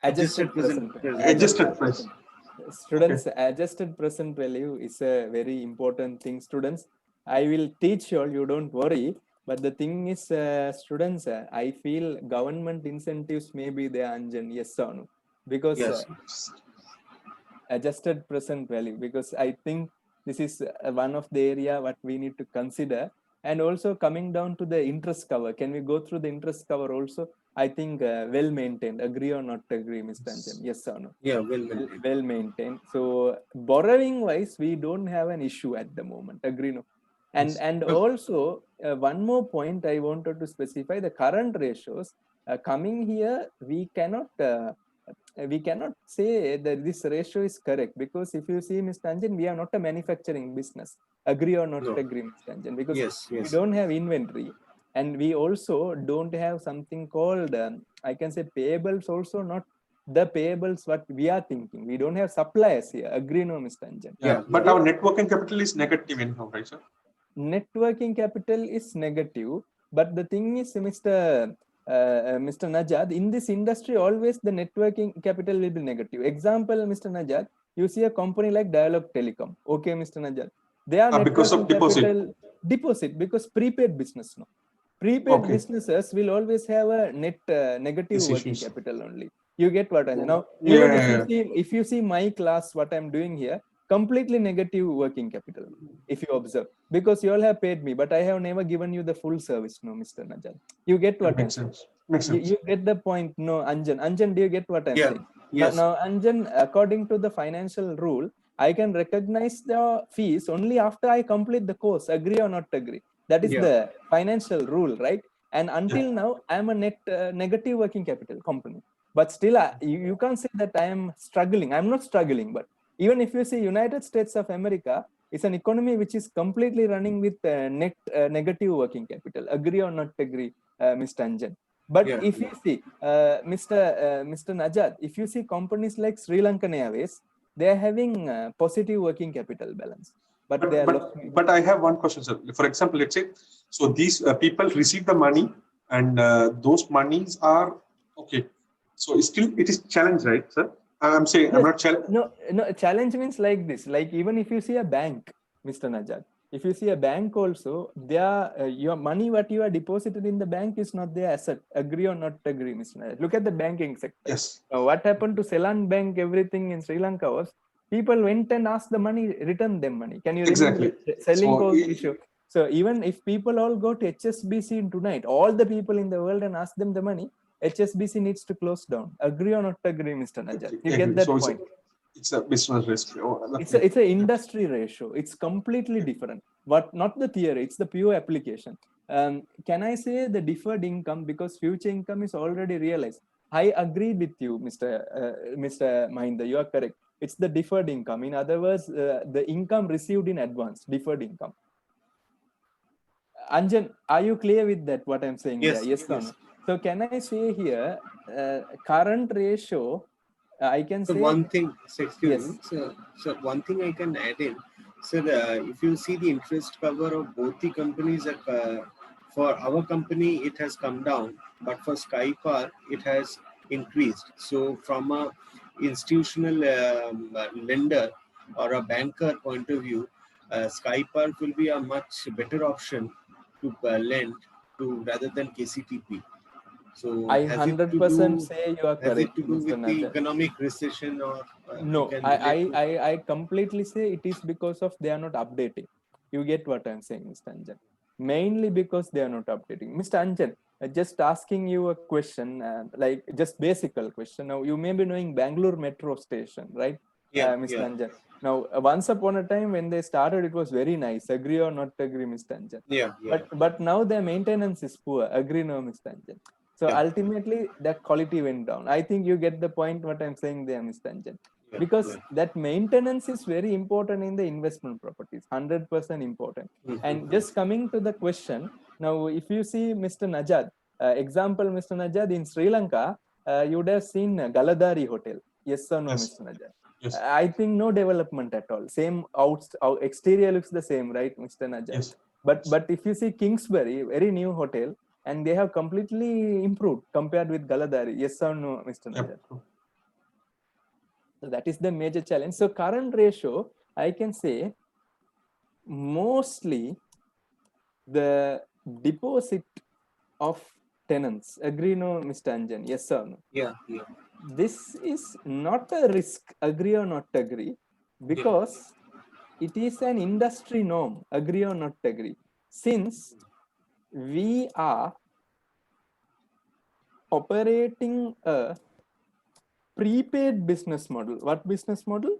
A: Adjusted present.
C: Adjusted price.
A: Students, adjusted present value is a very important thing, students. I will teach you all, you don't worry. But the thing is, students, I feel government incentives may be there, Anjan, yes or no? Because adjusted present value, because I think this is one of the area what we need to consider. And also coming down to the interest cover, can we go through the interest cover also? I think well maintained. Agree or not agree, Mr. Anjan? Yes or no?
D: Yeah, well maintained.
A: Well maintained. So borrowing wise, we don't have an issue at the moment. Agree, no? And also one more point I wanted to specify: the current ratios coming here, we cannot say that this ratio is correct, because if you see, Mr. Anjan, we are not a manufacturing business. Agree or not agree, Mr. Anjan? Because we don't have inventory, and we also don't have something called I can say payables also, not the payables what we are thinking. We don't have suppliers here. Agree, no, Mr. Anjan?
C: Yeah, but our net working capital is negative anyhow, right, sir?
A: Net working capital is negative, but the thing is, Mr. Najat, in this industry, always the net working capital will be negative. Example, Mr. Najat, you see a company like Dialog Telecom. Okay, Mr. Najat. They are net
C: because of
A: working
C: deposit.
A: capital deposit because prepaid business now. Prepaid
C: Okay.
A: businesses will always have a net negative
C: These
A: working
C: issues.
A: capital only. You get what I mean? Now,
C: Yeah,
A: even
C: yeah,
A: if you see my class, what I'm doing here, completely negative working capital. If you observe, because you all have paid me, but I have never given you the full service, no, Mr. Najat. You get what I'm
C: makes
A: saying?
C: sense. Makes sense.
A: You get the point, no, Anjan. Anjan, do you get what I'm
D: Yeah.
A: saying?
D: Yes.
A: Now, Anjan, according to the financial rule, I can recognize the fees only after I complete the course, agree or not agree. That is
D: Yeah.
A: the financial rule, right? And until now, I'm a net negative working capital company. But still, you can't say that I am struggling. I'm not struggling. But even if you see United States of America, it's an economy which is completely running with net negative working capital. Agree or not agree, Mr. Anjan? But
D: Yeah,
A: if you see, Mr. Najat, if you see companies like Sri Lankan Airways, they are having positive working capital balance. But they are
C: But I have one question, sir. For example, let's say, so these people receive the money, and those monies are okay. So it's still it is challenge, right, sir? I'm saying
A: yes,
C: I'm not challenge.
A: no. Challenge means like this. Like even if you see a bank, Mr. Najat, if you see a bank also, their your money what you are deposited in the bank is not their asset. Agree or not agree, Mr. Najat? Look at the banking sector.
C: Yes.
A: What happened to Ceylon Bank? Everything in Sri Lanka was people went and asked the money, return them money. Can you remember
C: Exactly.
A: selling
C: So
A: cost issue? So even if people all go to HSBC tonight, all the people in the world and ask them the money, HSBC needs to close down. Agree or not agree, Mr. Najat? You get that
C: so
A: point.
C: it's a business risk.
A: It's a industry ratio. It's completely different. But not the theory, it's the pure application. Can I say the deferred income because future income is already realized? I agree with you, Mr. Mahinda. You are correct. It's the deferred income. In other words, the income received in advance, deferred income. Anjan, are you clear with that? What I'm saying
D: yes,
A: there? Yes or
D: yes.
A: no? So can I say here, current ratio? I can
D: So
A: say
D: one thing, so excuse
A: yes.
D: me. So one thing I can add in. So if you see the interest cover of both the companies, for our company it has come down, but for Skypark it has increased. So from a institutional lender or a banker point of view, Skypark will be a much better option to lend to rather than KCTP. So
A: I
D: has it to
A: 100%
D: do
A: say you are
D: has it
A: correct,
D: to do
A: Mr.
D: with the
A: Najat.
D: economic recession, or you
A: No,
D: can relate to?
A: I completely say it is because of they are not updating. You get what I'm saying, Mr. Anjan. Mainly because they are not updating. Mr. Anjan, just asking you a question, like just basic question. Now, you may be knowing Bangalore Metro Station, right,
D: Yeah,
A: Mr.
D: yeah,
A: Anjan? Now, once upon a time when they started, it was very nice. Agree or not agree, Mr. Anjan?
D: yeah, yeah.
A: But now their maintenance is poor. Agree, no, Mr. Anjan? So
D: Yeah.
A: ultimately, that quality went down. I think you get the point what I'm saying there, Mr. Anjan.
D: Yeah,
A: Because
D: yeah.
A: that maintenance is very important in the investment properties, 100% important. And just coming to the question, now if you see Mr. Najad, example Mr. Najad in Sri Lanka, you would have seen Galadari Hotel. Yes or no,
C: Yes.
A: Mr. Najad?
C: Yes.
A: I think no development at all. Same exterior looks the same, right, Mr. Najad?
C: Yes.
A: But if you see Kingsbury, very new hotel, and they have completely improved compared with Galadari. Yes or no, Mr. Najad?
C: Yep.
A: So that is the major challenge. So current ratio, I can say mostly the deposit of tenants. Agree, no, Mr. Anjan? Yes or no?
D: Yeah, yeah.
A: This is not a risk. Agree or not agree? Because it is an industry norm. Agree or not agree? Since we are operating a prepaid business model. What business model?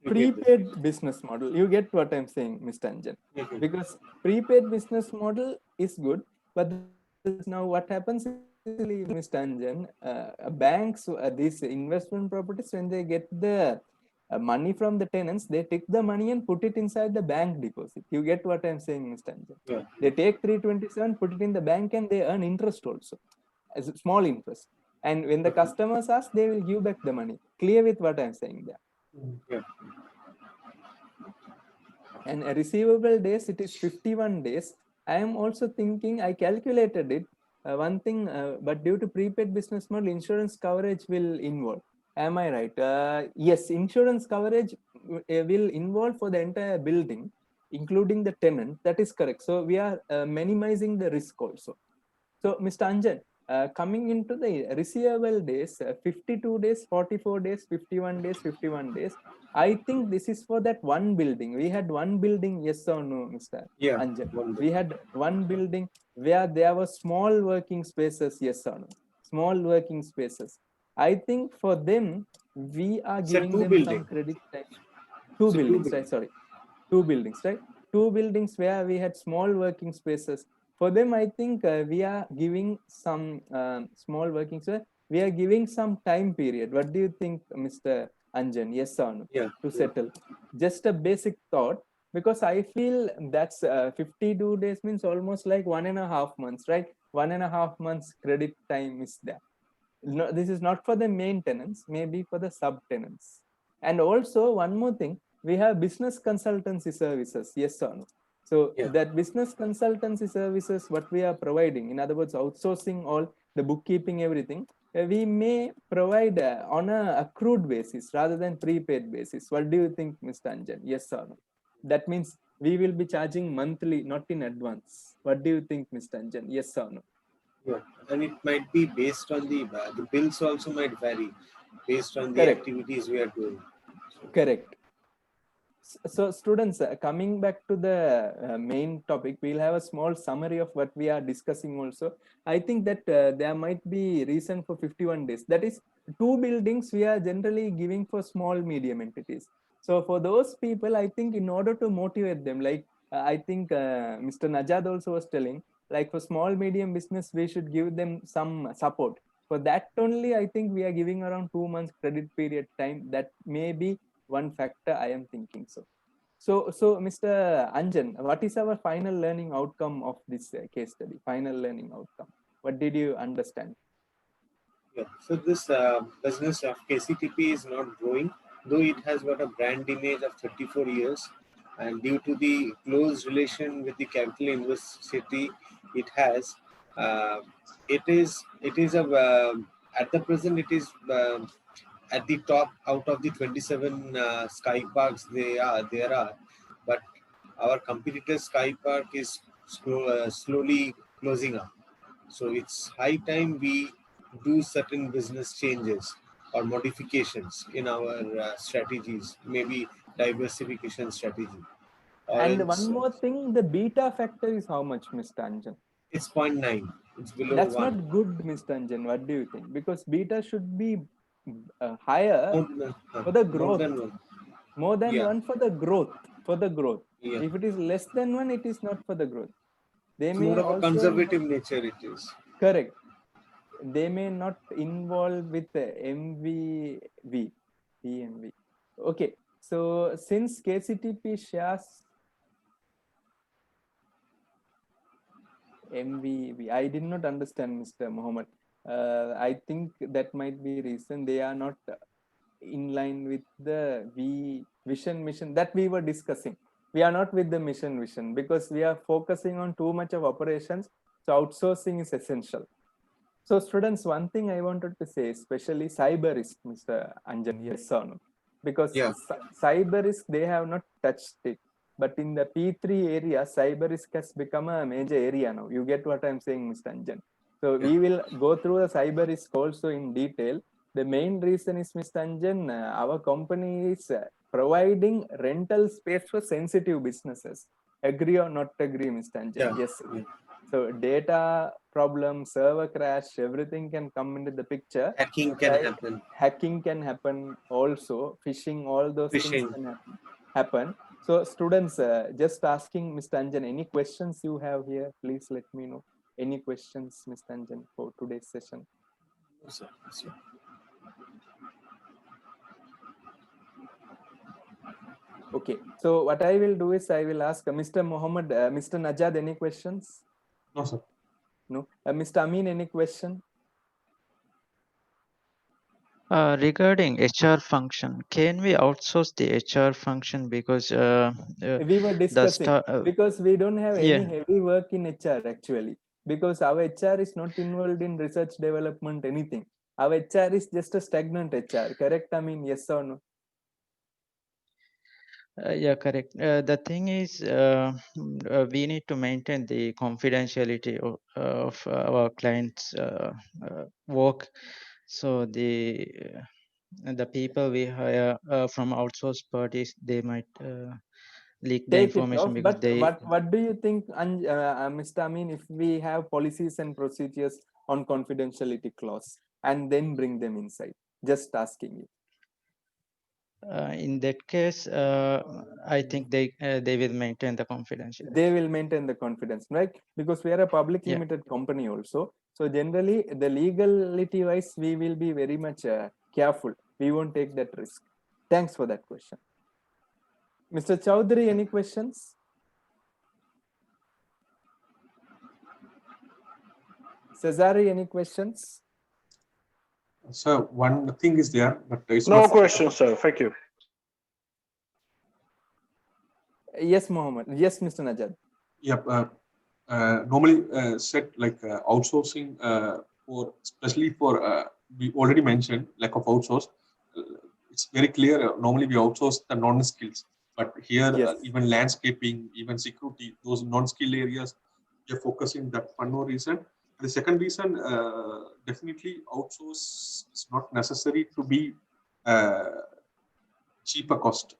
A: Prepaid business model. You get what I'm saying, Mr. Anjan? Because prepaid business model is good, but now what happens is, Mr. Anjan, banks, these investment properties, when they get the money from the tenants, they take the money and put it inside the bank deposit. You get what I'm saying, Mr. Anjan?
D: Yeah.
A: They take 327, put it in the bank, and they earn interest also, as a small interest. And when the customers ask, they will give back the money. Clear with what I'm saying there?
D: Yeah.
A: And a receivable days, it is 51 days. I am also thinking, I calculated it. One thing, but due to prepaid business model, insurance coverage will involve. Am I right? Yes, insurance coverage will involve for the entire building. including the tenant. That is correct. So we are minimizing the risk also. So Mr. Anjan, coming into the receivable days, 52 days, 44 days, 51 days, 51 days. I think this is for that one building. We had one building, yes or no, Mr.
D: Yeah,
A: Anjan?
D: one
A: We had one building where there were small working spaces, yes or no? Small working spaces. I think for them, we are
D: It's a
A: giving
D: two
A: them
D: building.
A: some credit time. Two
D: It's a two
A: buildings,
D: building.
A: right? Sorry, two buildings, right? Two buildings where we had small working spaces. For them, I think we are giving some small working space. We are giving some time period. What do you think, Mr. Anjan? Yes or no?
D: Yeah.
A: To settle. Just a basic thought, because I feel that's 52 days means almost like 1.5 months, right? 1.5 months credit time is there. No, this is not for the maintenance, maybe for the subtenants. And also one more thing, we have business consultancy services, yes or no? So
D: Yeah.
A: that business consultancy services, what we are providing, in other words, outsourcing all the bookkeeping, everything, we may provide on a accrued basis rather than prepaid basis. What do you think, Mr. Anjan? Yes or no? That means we will be charging monthly, not in advance. What do you think, Mr. Anjan? Yes or no?
D: Yeah. And it might be based on the bills also might vary based on the
A: Correct.
D: activities we are doing.
A: Correct. So students, coming back to the main topic, we'll have a small summary of what we are discussing also. I think that there might be reason for 51 days. That is, two buildings we are generally giving for small medium entities. So for those people, I think in order to motivate them, like I think Mr. Najad also was telling, like for small medium business, we should give them some support. For that only, I think we are giving around 2 months credit period time. That may be one factor I am thinking so. So Mr. Anjan, what is our final learning outcome of this case study? Final learning outcome. What did you understand?
D: Yeah. So this business of KCTP is not growing, though it has got a brand image of 34 years. And due to the close relation with the capital university, it has. It is a at the present it is at the top out of the 27 sky parks there are, but our competitor Sky Park is slowly closing up. So it's high time we do certain business changes or modifications in our strategies, maybe diversification strategy. Or
A: And
D: else,
A: one more thing, the beta factor is how much, Mr. Anjan?
D: it's 0.9. It's below
A: That's
D: 1.
A: not good, Mr. Anjan. What do you think? Because beta should be higher for the growth. More than
D: Yeah.
A: one for the growth. For the growth.
D: Yeah.
A: If it is less than one, it is not for the growth. They
D: It's
A: may
D: more of a
A: also
D: conservative nature it is.
A: correct. They may not involve with MVV, EMV. Okay, so since KCTP shares MVV, I did not understand, Mr. Mohammed. I think that might be reason they are not in line with the vision mission that we were discussing. We are not with the mission vision because we are focusing on too much of operations. So outsourcing is essential. So students, one thing I wanted to say, especially cyber risk, Mr. Anjan, yes or no? Because cyber risk, they have not touched it. But in the P3 area, cyber risk has become a major area now. You get what I'm saying, Mr. Anjan. So we will go through the cyber risk also in detail. The main reason is, Mr. Anjan, our company is providing rental space for sensitive businesses. Agree or not agree, Mr. Anjan? Yes. So data problem, server crash, everything can come into the picture.
D: Hacking can happen.
A: Hacking can happen also. Phishing, all those things can happen. So students, just asking Mr. Anjan, any questions you have here, please let me know. Any questions, Mr. Anjan, for today's session?
D: Yes, sir. Yes, sir.
A: Okay, so what I will do is I will ask Mr. Mohammed, Mr. Najad, any questions?
C: No, sir.
A: No. Mr. Amin, any question?
F: Regarding HR function, can we outsource the HR function because
A: we were discussing because we don't have any heavy work in HR actually, because our HR is not involved in research development, anything. Our HR is just a stagnant HR, correct? I mean, yes or no?
F: Yeah, correct. The thing is, we need to maintain the confidentiality of our clients' work. So the people we hire from outsourced parties, they might leak the
A: Take it
F: information
A: off.
F: because
A: But
F: they.
A: what do you think, Mr. Amin, if we have policies and procedures on confidentiality clause and then bring them inside? Just asking you.
F: In that case, I think they will maintain the confidentiality.
A: They will maintain the confidence, right? Because we are a public
F: Yeah.
A: limited company also. So generally, the legality wise, we will be very much careful. We won't take that risk. Thanks for that question. Mr. Chowdhury, any questions? Cesare, any questions?
C: So one thing is there, but it's
H: No
C: not.
H: questions, sir. Thank you.
A: Yes, Mohammed. Yes, Mr. Najad.
C: Yep. Normally said like outsourcing for especially for we already mentioned lack of outsource. It's very clear. Normally we outsource the non-skills, but here
A: Yes.
C: even landscaping, even security, those non-skill areas, we are focusing that for no reason. The second reason, definitely outsource is not necessary to be cheaper cost.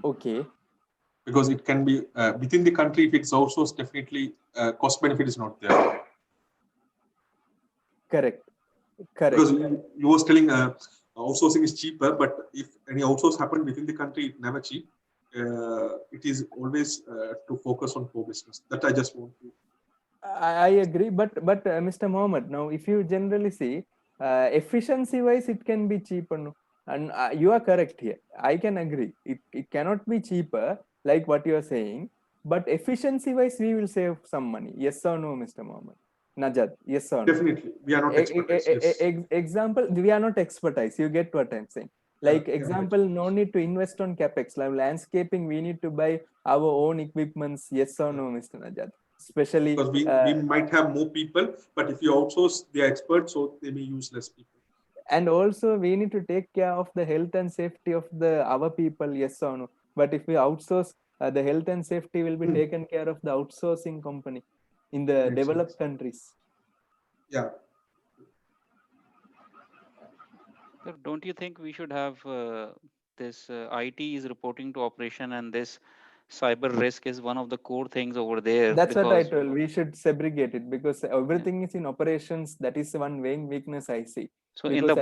A: Okay.
C: Because it can be within the country, if it's outsourced, definitely cost benefit is not there.
A: Correct.
C: Because you was telling outsourcing is cheaper, but if any outsource happened within the country, it's never cheap. It is always to focus on core business. That I just want to.
A: I agree, but Mr. Mohammed, now if you generally see efficiency wise, it can be cheaper. No? And you are correct here. I can agree. It cannot be cheaper like what you are saying, but efficiency wise, we will save some money. Yes or no, Mr. Mohammed? Najat, yes or no?
C: Definitely, we are not expertise. Yes.
A: Example, we are not expertise. You get what I'm saying? Like example, no need to invest on capex. Like landscaping, we need to buy our own equipments. Yes or no, Mr. Najat? Especially
C: because we might have more people, but if you outsource, they are experts, so they may use less people.
A: And also we need to take care of the health and safety of our people. Yes or no? But if we outsource, the health and safety will be taken care of the outsourcing company in the developed countries.
C: Yeah.
I: So don't you think we should have this IT is reporting to operation, and this cyber risk is one of the core things over there?
A: That's what I told. We should segregate it because everything is in operations. That is one main weakness I see.
I: So
A: because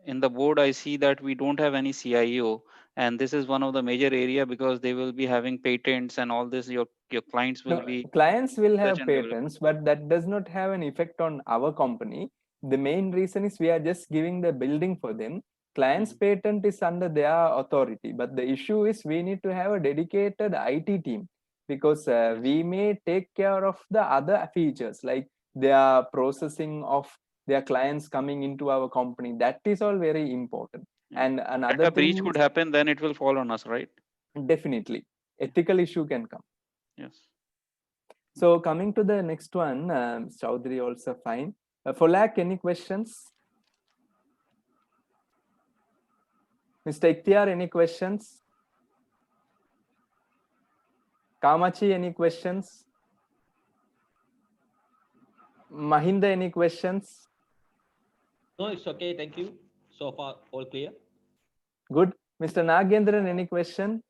I: in the board, I see that we don't have any CIO, and this is one of the major area because they will be having patents and all this. Your clients will be
A: clients will have patents, but that does not have an effect on our company. The main reason is we are just giving the building for them. Client's patent is under their authority, but the issue is we need to have a dedicated IT team because we may take care of the other features like their processing of their clients coming into our company. That is all very important. And another
I: a breach could happen, then it will fall on us, right?
A: Definitely, ethical issue can come.
I: Yes.
A: So coming to the next one, Chowdhury also fine. Folak, any questions? Mr. Ikhtiar, any questions? Kamachi, any questions? Mahinda, any questions?
G: No, it's okay. Thank you. So far, all clear.
A: Good. Mr. Nagendran, any question?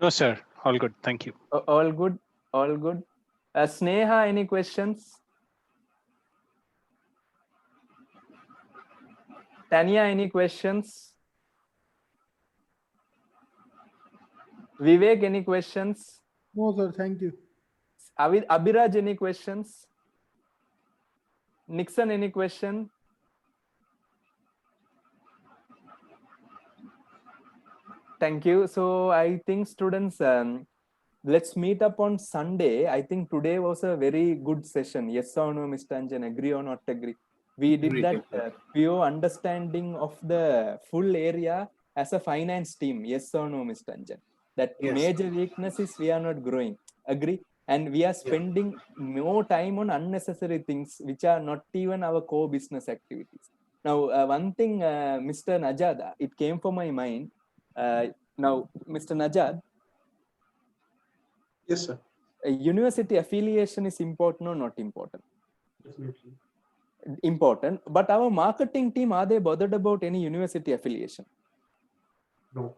B: No, sir. All good. Thank you.
A: All good. All good. Sneha, any questions? Tanya, any questions? Vivek, any questions?
E: No, sir. Thank you.
A: Abhiraj, any questions? Nixon, any question? Thank you. So I think students, let's meet up on Sunday. I think today was a very good session. Yes or no, Mr. Anjan? Agree or not agree? We did that pure understanding of the full area as a finance team. Yes or no, Mr. Anjan? That major weakness is we are not growing. Agree? And we are spending more time on unnecessary things which are not even our core business activities. Now, one thing, Mr. Najad, it came for my mind. Now, Mr. Najad,
C: Yes, sir.
A: University affiliation is important or not important?
C: Definitely.
A: Important, but our marketing team, are they bothered about any university affiliation?
C: No.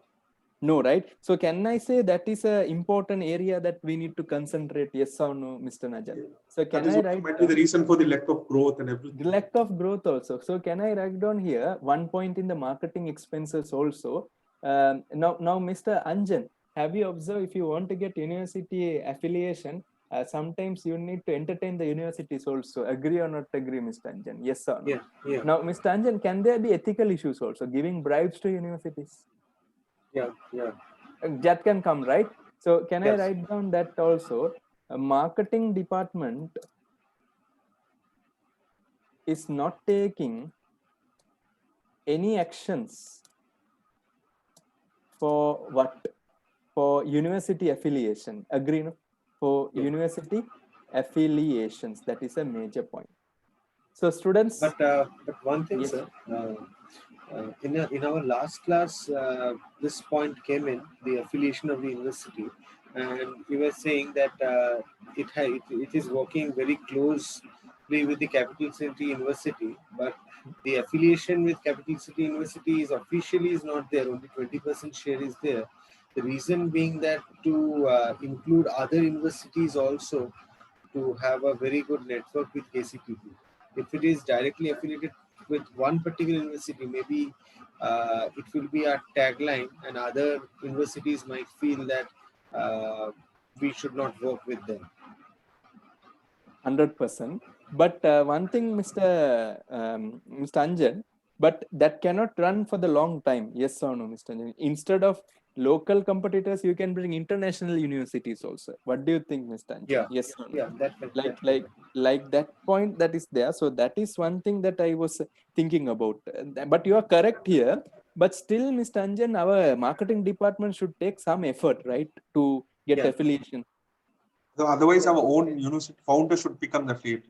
A: No, right? So can I say that is an important area that we need to concentrate? Yes or no, Mr. Najad? So can I write
C: might be the reason for the lack of growth and everything.
A: the lack of growth also? So can I write down here one point in the marketing expenses also? Now, Mr. Anjan, have you observed if you want to get university affiliation, sometimes you need to entertain the universities also. Agree or not agree, Mr. Anjan? Yes or no?
D: Yeah.
A: Now, Mr. Anjan, can there be ethical issues also? Giving bribes to universities?
D: Yeah.
A: That can come, right? So can I
D: Yes.
A: write down that also? A marketing department is not taking any actions for what? For university affiliation. Agree, no? For
D: Yeah.
A: university affiliations, that is a major point. So students,
D: But one thing,
A: yes.
D: sir. In our last class, this point came in, the affiliation of the university, and we were saying that it is working very closely with the Capital City University, but the affiliation with Capital City University is officially is not there. Only 20% share is there. The reason being that to include other universities also to have a very good network with KCPP. If it is directly affiliated with one particular university, maybe it will be a tagline, and other universities might feel that we should not work with them.
A: 100%. But one thing, Mr. Anjan, but that cannot run for the long time. Yes or no, Mr. Anjan? Instead of local competitors, you can bring international universities also. What do you think, Mr. Anjan?
D: Yeah.
A: Yes or no?
D: Yeah,
A: Like that point that is there. So that is one thing that I was thinking about. But you are correct here. But still, Mr. Anjan, our marketing department should take some effort, right, to get affiliation.
C: So otherwise, our own university founder should become the affiliate.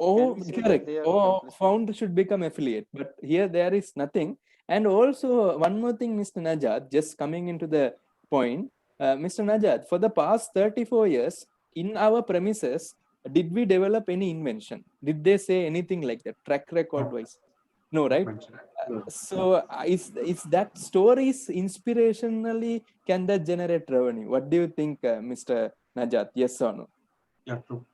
A: Oh,
I: we say that
A: correct.
I: they are
A: Oh,
I: complicit?
A: founder should become affiliate, but here there is nothing. And also one more thing, Mr. Najat, just coming into the point, Mr. Najat, for the past 34 years in our premises, did we develop any invention? Did they say anything like that, track record wise? No, right? So is that stories inspirationally, can that generate revenue? What do you think, Mr. Najat? Yes or no?
C: Yeah, true.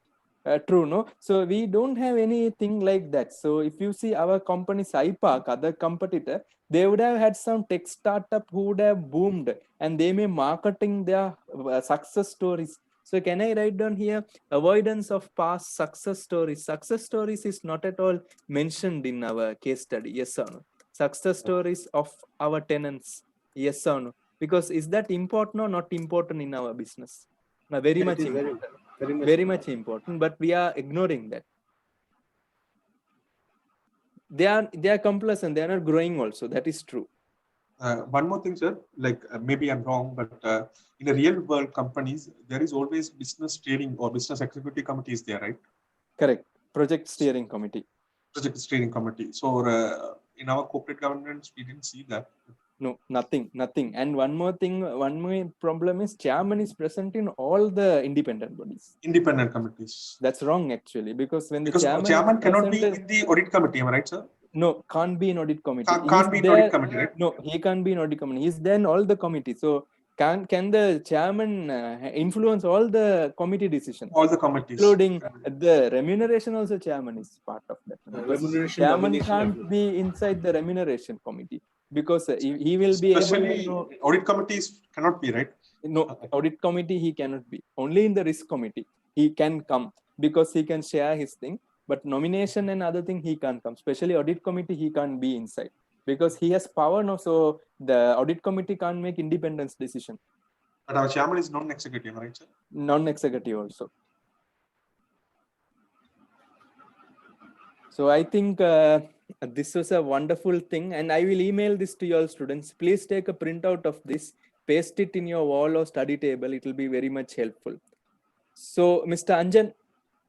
A: True, no? So we don't have anything like that. So if you see our company SciPark, other competitor, they would have had some tech startup who would have boomed, and they may marketing their success stories. So can I write down here avoidance of past success stories? Success stories is not at all mentioned in our case study. Yes or no? Success stories of our tenants. Yes or no? Because is that important or not important in our business? Very much important. Very much important, but we are ignoring that. They are complacent, they are not growing also. That is true.
C: One more thing, sir, like maybe I'm wrong, but in a real world companies, there is always business steering or business executive committees there, right?
A: Correct. Project steering committee.
C: Project steering committee. So in our corporate governance, we didn't see that.
A: No, nothing. And one more problem is chairman is present in all the independent bodies.
C: Independent committees.
A: That's wrong actually, because when the
C: chairman cannot be in the audit committee, am I right, sir?
A: No, can't be in audit committee.
C: Can't be in audit committee, right?
A: No, he can't be in audit committee. He's then all the committee. So can the chairman influence all the committee decisions?
C: All the committees,
A: including the remuneration. Also, chairman is part of that. Chairman can't be inside the remuneration committee because he will be able to know.
C: Audit committees cannot be, right?
A: No, audit committee he cannot be. Only in the risk committee he can come because he can share his thing. But nomination and other thing he can't come. Especially audit committee he can't be inside because he has power now. So the audit committee can't make independence decision.
C: But our chairman is non-executive, right, sir?
A: Non-executive also. So I think this was a wonderful thing, and I will email this to your students. Please take a printout of this, paste it in your wall or study table. It will be very much helpful. So, Mr. Anjan,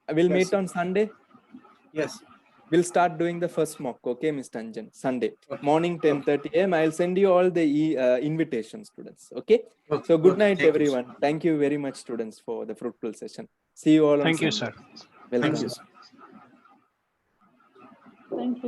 A: I will meet on Sunday.
D: Yes.
A: We'll start doing the first mock, okay, Mr. Anjan, Sunday
D: Okay.
A: morning 10:30 a.m. I'll send you all the invitations, students. Okay.
D: Okay.
A: So good
D: Okay.
A: night,
D: Thank you, sir.
A: everyone. Thank you very much, students, for the fruitful session. See you all on
B: Thank you,
A: Sunday.
B: sir.
A: Welcome.
D: Thank you, sir.
E: Thank you.